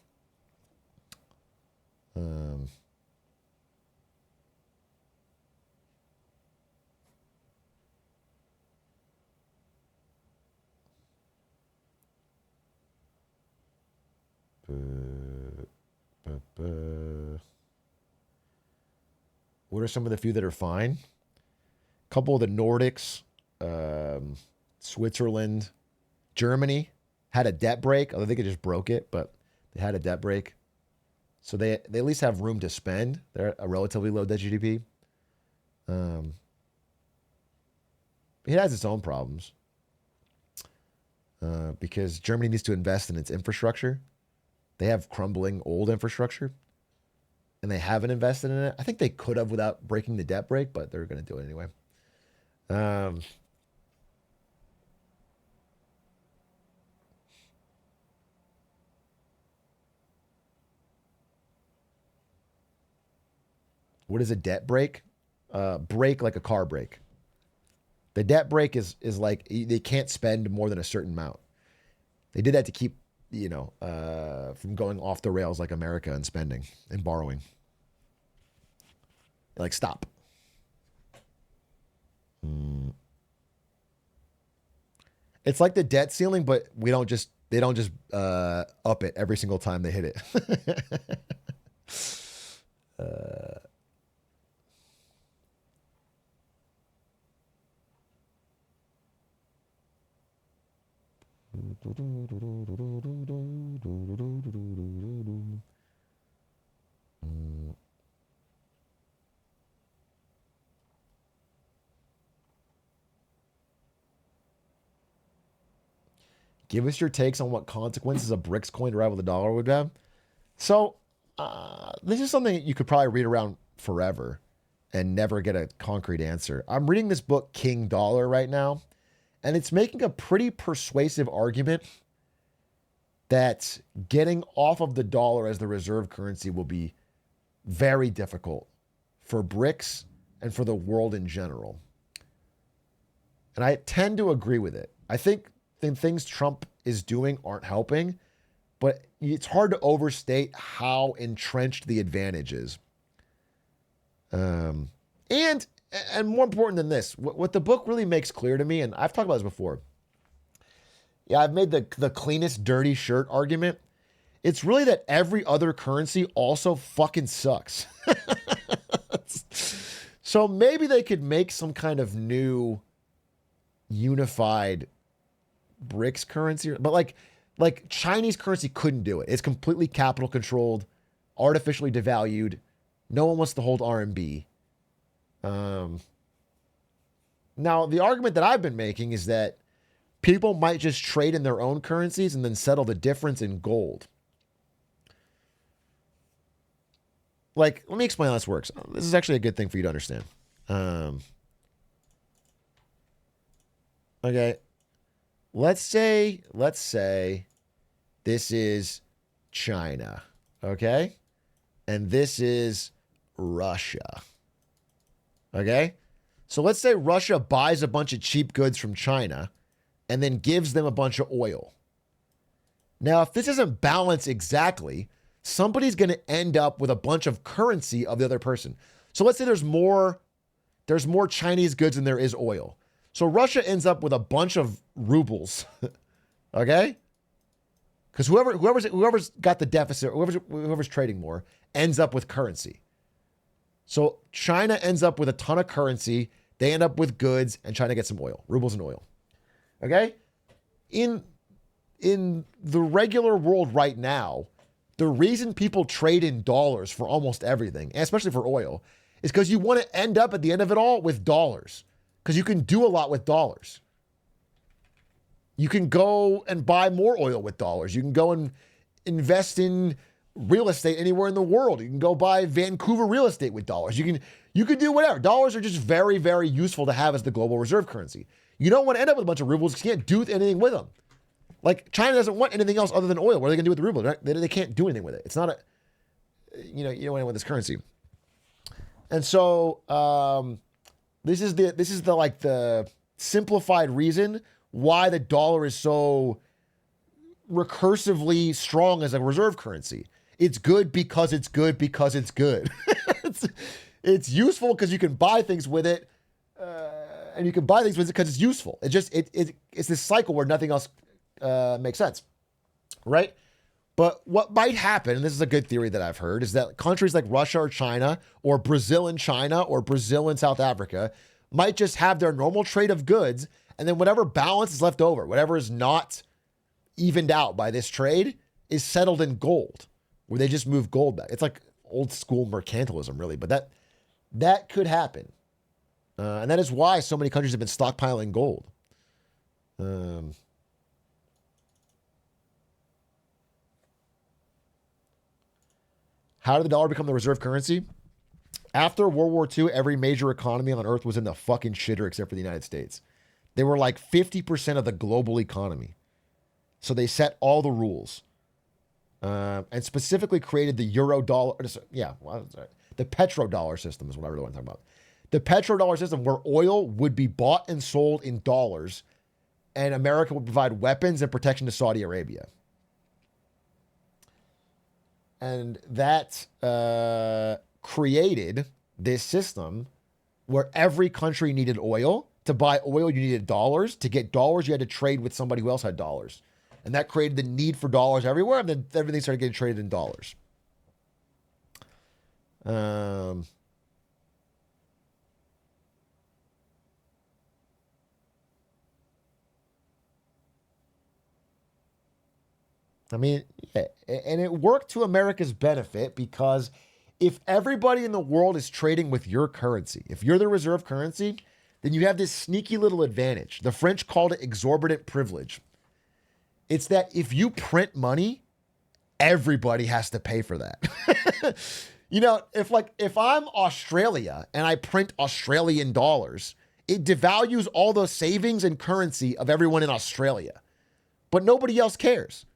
What are some of the few that are fine? A couple of the Nordics, Switzerland, Germany had a debt break. Although they just broke it, but they had a debt break. So they at least have room to spend. They're a relatively low debt GDP. It has its own problems because Germany needs to invest in its infrastructure. They have crumbling old infrastructure, and they haven't invested in it. I think they could have without breaking the debt break, but they're going to do it anyway. What is a debt break? Break like a car break. The debt break is like they can't spend more than a certain amount. They did that to keep, from going off the rails like America and spending and borrowing. Like, stop. It's like the debt ceiling, but they don't just up it every single time they hit it. Give us your takes on what consequences a BRICS coin to rival the dollar would have. So, this is something you could probably read around forever and never get a concrete answer. I'm reading this book, King Dollar, right now, and it's making a pretty persuasive argument that getting off of the dollar as the reserve currency will be very difficult for BRICS and for the world in general. And I tend to agree with it. I think things Trump is doing aren't helping, but it's hard to overstate how entrenched the advantage is. And more important than this, what the book really makes clear to me, and I've talked about this before. Yeah, I've made the cleanest dirty shirt argument. It's really that every other currency also fucking sucks. So maybe they could make some kind of new unified BRICS currency, but like Chinese currency couldn't do it. It's completely capital controlled, artificially devalued. No one wants to hold RMB. Now, the argument that I've been making is that people might just trade in their own currencies and then settle the difference in gold. Like, let me explain how this works. This is actually a good thing for you to understand. Okay. Let's say this is China, okay? And this is Russia. Okay? So let's say Russia buys a bunch of cheap goods from China and then gives them a bunch of oil. Now, if this doesn't balance exactly, somebody's going to end up with a bunch of currency of the other person. So let's say there's more Chinese goods than there is oil. So Russia ends up with a bunch of rubles. Okay? Because whoever's got the deficit, whoever's trading more, ends up with currency. So China ends up with a ton of currency. They end up with goods, and China gets some oil, rubles and oil. Okay? In the regular world right now, the reason people trade in dollars for almost everything, and especially for oil, is because you want to end up at the end of it all with dollars. Because you can do a lot with dollars. You can go and buy more oil with dollars. You can go and invest in real estate anywhere in the world. You can go buy Vancouver real estate with dollars. You can do whatever. Dollars are just very, very useful to have as the global reserve currency. You don't want to end up with a bunch of rubles because you can't do anything with them. Like China doesn't want anything else other than oil. What are they going to do with the ruble? They can't do anything with it. It's not a, you don't want with this currency. And so this is the like the simplified reason why the dollar is so recursively strong as a reserve currency. It's good because it's good because it's good. it's useful because you can buy things with it, and you can buy things with it because it's useful. It's this cycle where nothing else makes sense, right? But what might happen, and this is a good theory that I've heard, is that countries like Russia or China, or Brazil and China, or Brazil and South Africa might just have their normal trade of goods, and then whatever balance is left over, whatever is not evened out by this trade, is settled in gold, where they just move gold back. It's like old school mercantilism, really, but that could happen. And that is why so many countries have been stockpiling gold. How did the dollar become the reserve currency? After World War II, every major economy on earth was in the fucking shitter except for the United States. They were like 50% of the global economy. So they set all the rules. And specifically created the euro dollar. The petrodollar system is what I really want to talk about. The petrodollar system, where oil would be bought and sold in dollars, and America would provide weapons and protection to Saudi Arabia. And that created this system where every country needed oil. To buy oil, you needed dollars. To get dollars, you had to trade with somebody who else had dollars. And that created the need for dollars everywhere, and then everything started getting traded in dollars. I mean, yeah, and it worked to America's benefit because if everybody in the world is trading with your currency, if you're the reserve currency, then you have this sneaky little advantage. The French called it exorbitant privilege. It's that if you print money, everybody has to pay for that. if I'm Australia and I print Australian dollars, it devalues all the savings and currency of everyone in Australia. But nobody else cares.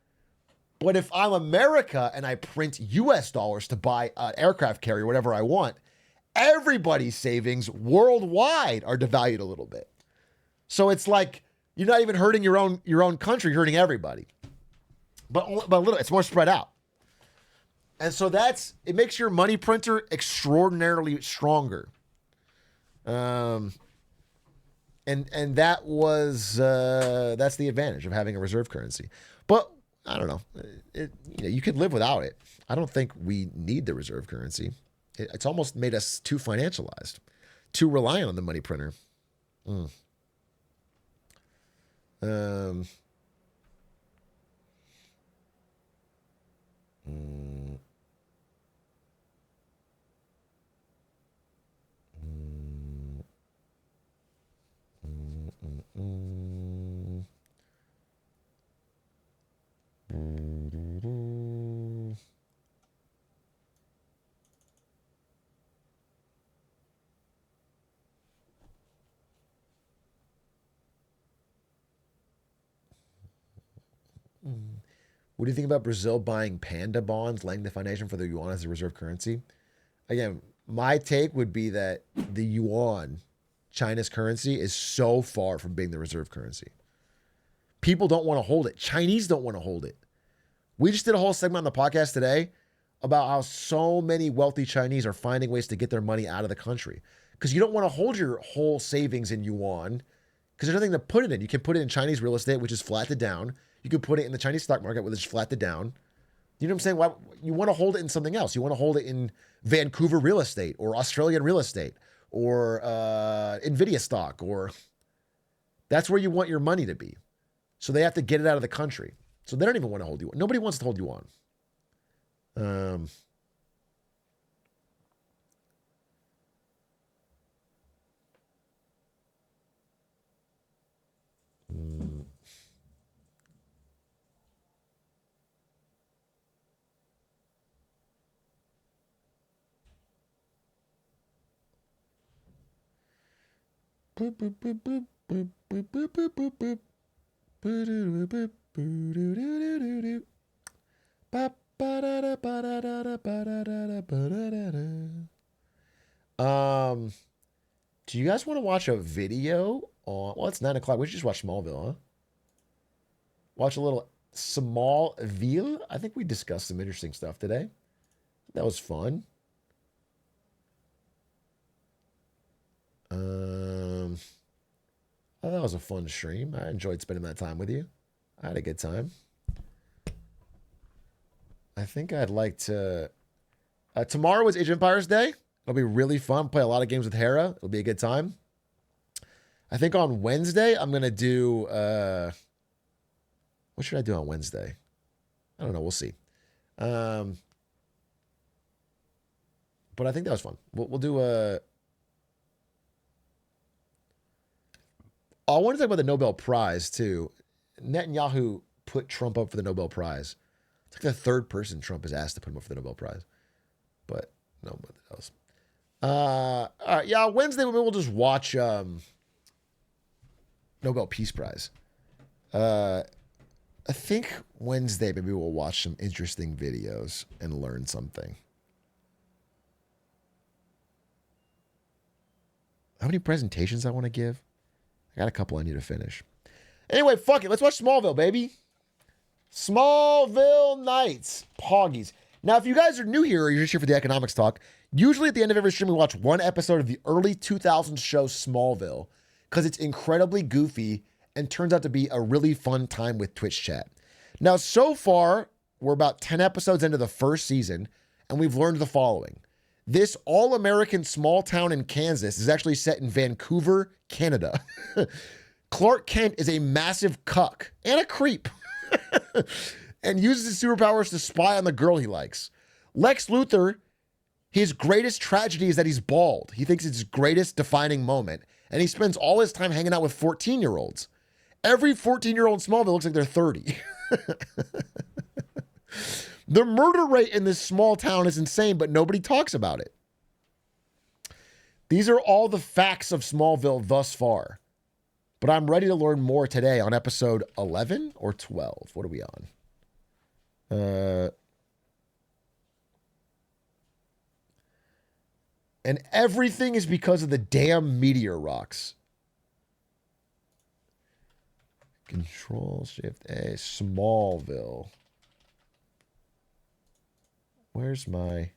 But if I'm America and I print US dollars to buy an aircraft carrier, whatever I want, everybody's savings worldwide are devalued a little bit. So it's like you're not even hurting your own country, you're hurting everybody. But a little, it's more spread out. And so it makes your money printer extraordinarily stronger. And that's the advantage of having a reserve currency. But I don't know. You could live without it. I don't think we need the reserve currency. It's almost made us too financialized, too reliant on the money printer. What do you think about Brazil buying panda bonds, laying the foundation for the yuan as a reserve currency? Again, my take would be that the yuan, China's currency, is so far from being the reserve currency. People don't want to hold it. Chinese don't want to hold it. We just did a whole segment on the podcast today about how so many wealthy Chinese are finding ways to get their money out of the country. Because you don't want to hold your whole savings in yuan because there's nothing to put it in. You can put it in Chinese real estate, which is flattened down. You could put it in the Chinese stock market, which is flattened down. You know what I'm saying? Why you want to hold it in something else? You want to hold it in Vancouver real estate or Australian real estate or Nvidia stock, or that's where you want your money to be. So they have to get it out of the country. So they don't even want to hold you on. Nobody wants to hold you on. Boop, boop, boop, boop, boop, boop, boop, boop, boop, boop. Boo-doo-doo-boop, boo-doo-doo-doo-doo-doo. Ba, ba-da-da, ba-da-da-da, ba-da-da-da, ba-da-da-da. Do you guys want to watch a video on? Well, it's 9 o'clock. We should just watch Smallville, huh? Watch a little Smallville. I think we discussed some interesting stuff today. That was fun. Oh, that was a fun stream. I enjoyed spending that time with you. I had a good time. I think I'd like to. Tomorrow is Age of Empires Day. It'll be really fun. Play a lot of games with Hera. It'll be a good time. I think on Wednesday, I'm going to do. What should I do on Wednesday? I don't know. We'll see. But I think that was fun. We'll do a. I want to talk about the Nobel Prize, too. Netanyahu put Trump up for the Nobel Prize. It's like the third person Trump has asked to put him up for the Nobel Prize. But nobody else. All right, yeah, Wednesday we'll just watch Nobel Peace Prize. I think Wednesday maybe we'll watch some interesting videos and learn something. How many presentations I want to give? I got a couple I need to finish. Anyway, fuck it. Let's watch Smallville, baby. Smallville Nights. Poggies. Now, if you guys are new here or you're just here for the economics talk, usually at the end of every stream, we watch one episode of the early 2000s show Smallville because it's incredibly goofy and turns out to be a really fun time with Twitch chat. Now, so far, we're about 10 episodes into the first season, and we've learned the following. This all-American small town in Kansas is actually set in Vancouver, Canada. Clark Kent is a massive cuck and a creep and uses his superpowers to spy on the girl he likes. Lex Luthor, his greatest tragedy is that he's bald. He thinks it's his greatest defining moment, and he spends all his time hanging out with 14-year-olds. Every 14-year-old in Smallville looks like they're 30. The murder rate in this small town is insane, but nobody talks about it. These are all the facts of Smallville thus far. But I'm ready to learn more today on episode 11 or 12. What are we on? And everything is because of the damn meteor rocks. Control Shift A. Smallville. Where's my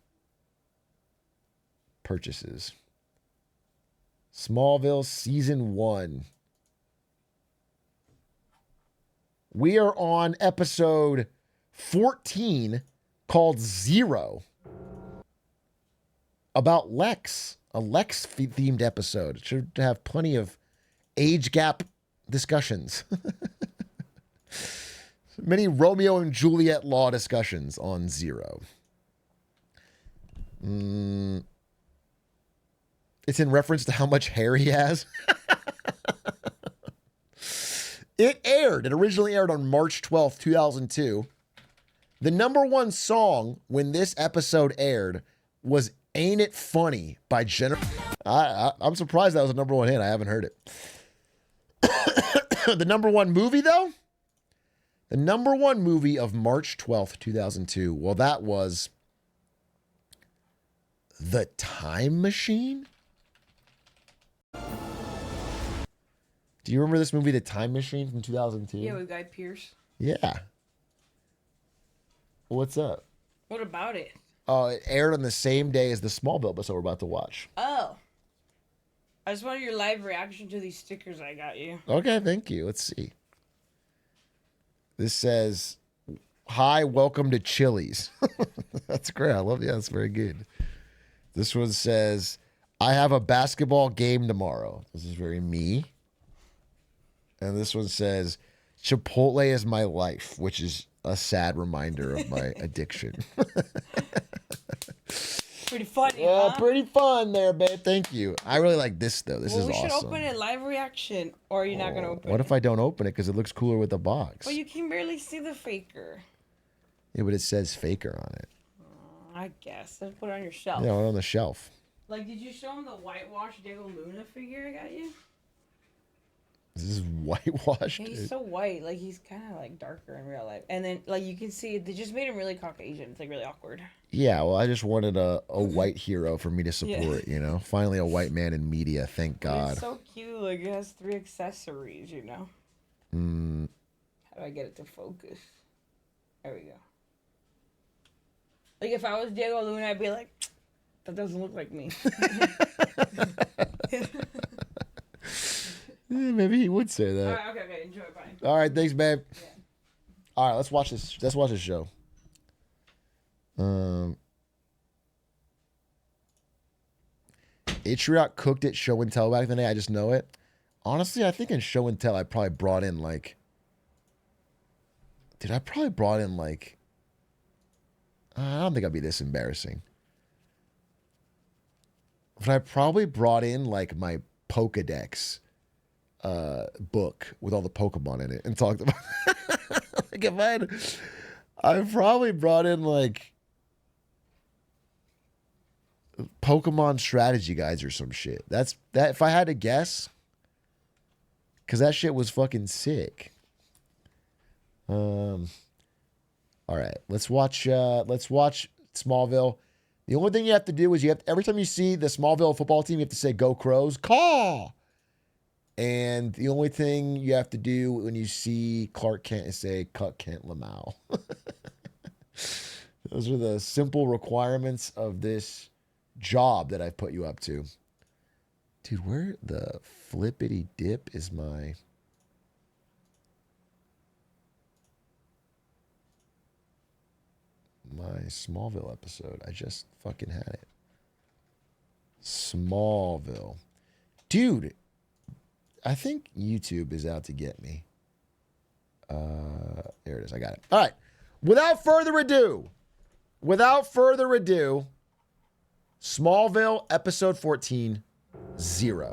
purchases? Smallville Season 1. We are on episode 14 called Zero. About Lex. A Lex-themed episode. It should have plenty of age gap discussions. Many Romeo and Juliet law discussions on Zero. It's in reference to how much hair he has. It originally aired on March 12th, 2002. The number one song when this episode aired was Ain't It Funny by Jennifer. I'm surprised that was a number one hit. I haven't heard it. The number one movie, though? The number one movie of March 12th, 2002. Well, that was The Time Machine? Do you remember this movie, The Time Machine from 2002? Yeah, with Guy Pearce. Yeah. What's up? What about it? Oh, it aired on the same day as the Smallville episode we're about to watch. Oh. I just wanted your live reaction to these stickers I got you. Okay, thank you. Let's see. This says, "Hi, welcome to Chili's." That's great. I love it. Yeah, that's very good. This one says, "I have a basketball game tomorrow." This is very me. And this one says, "Chipotle is my life," which is a sad reminder of my addiction. Pretty funny, Yeah, huh? pretty fun there, babe. Thank you. I really like this, though. This is we awesome. should open it live reaction, or you're not going to open What it. if I don't open it because it looks cooler with the box? Well, you can barely see the faker. Yeah, but it says faker on it. I guess. Let's put it on your shelf. Yeah, on the shelf. Like, did you show him the whitewashed Diego Luna figure I got you? This is whitewashed. He's so white. Like, he's kind of, like, darker in real life. And then, like, you can see, they just made him really Caucasian. It's, like, really awkward. Yeah, well, I just wanted a white hero for me to support, Yeah. you know? Finally, a white man in media, thank But God. it's so cute. Like, it has 3 accessories, you know? How do I get it to focus? There we go. Like, if I was Diego Luna, I'd be like, that doesn't look like me. Maybe he would say that. All right, okay, enjoy, bye. All right, thanks, babe. Yeah. All right, let's watch this. Let's watch this show. Atrioc cooked it show and tell back in the day. I just know it. Honestly, I think in show and tell, I probably brought in like. Dude, I probably brought in like. I don't think I'd be this embarrassing. But I probably brought in like my Pokedex book with all the Pokemon in it and talked about. Like if I probably brought in like Pokemon strategy guides or some shit. That's that. If I had to guess, because that shit was fucking sick. All right, let's watch Smallville. The only thing you have to do is every time you see the Smallville football team, you have to say "Go Crows!" Caw. And the only thing you have to do when you see Clark Kent is say "Cut Kent Lamau." Those are the simple requirements of this job that I've put you up to. Dude, where the flippity dip is my Smallville episode? I just fucking had it. Smallville. Dude, I think YouTube is out to get me. There it is. I got it. All right. Without further ado, Smallville episode 14, 0.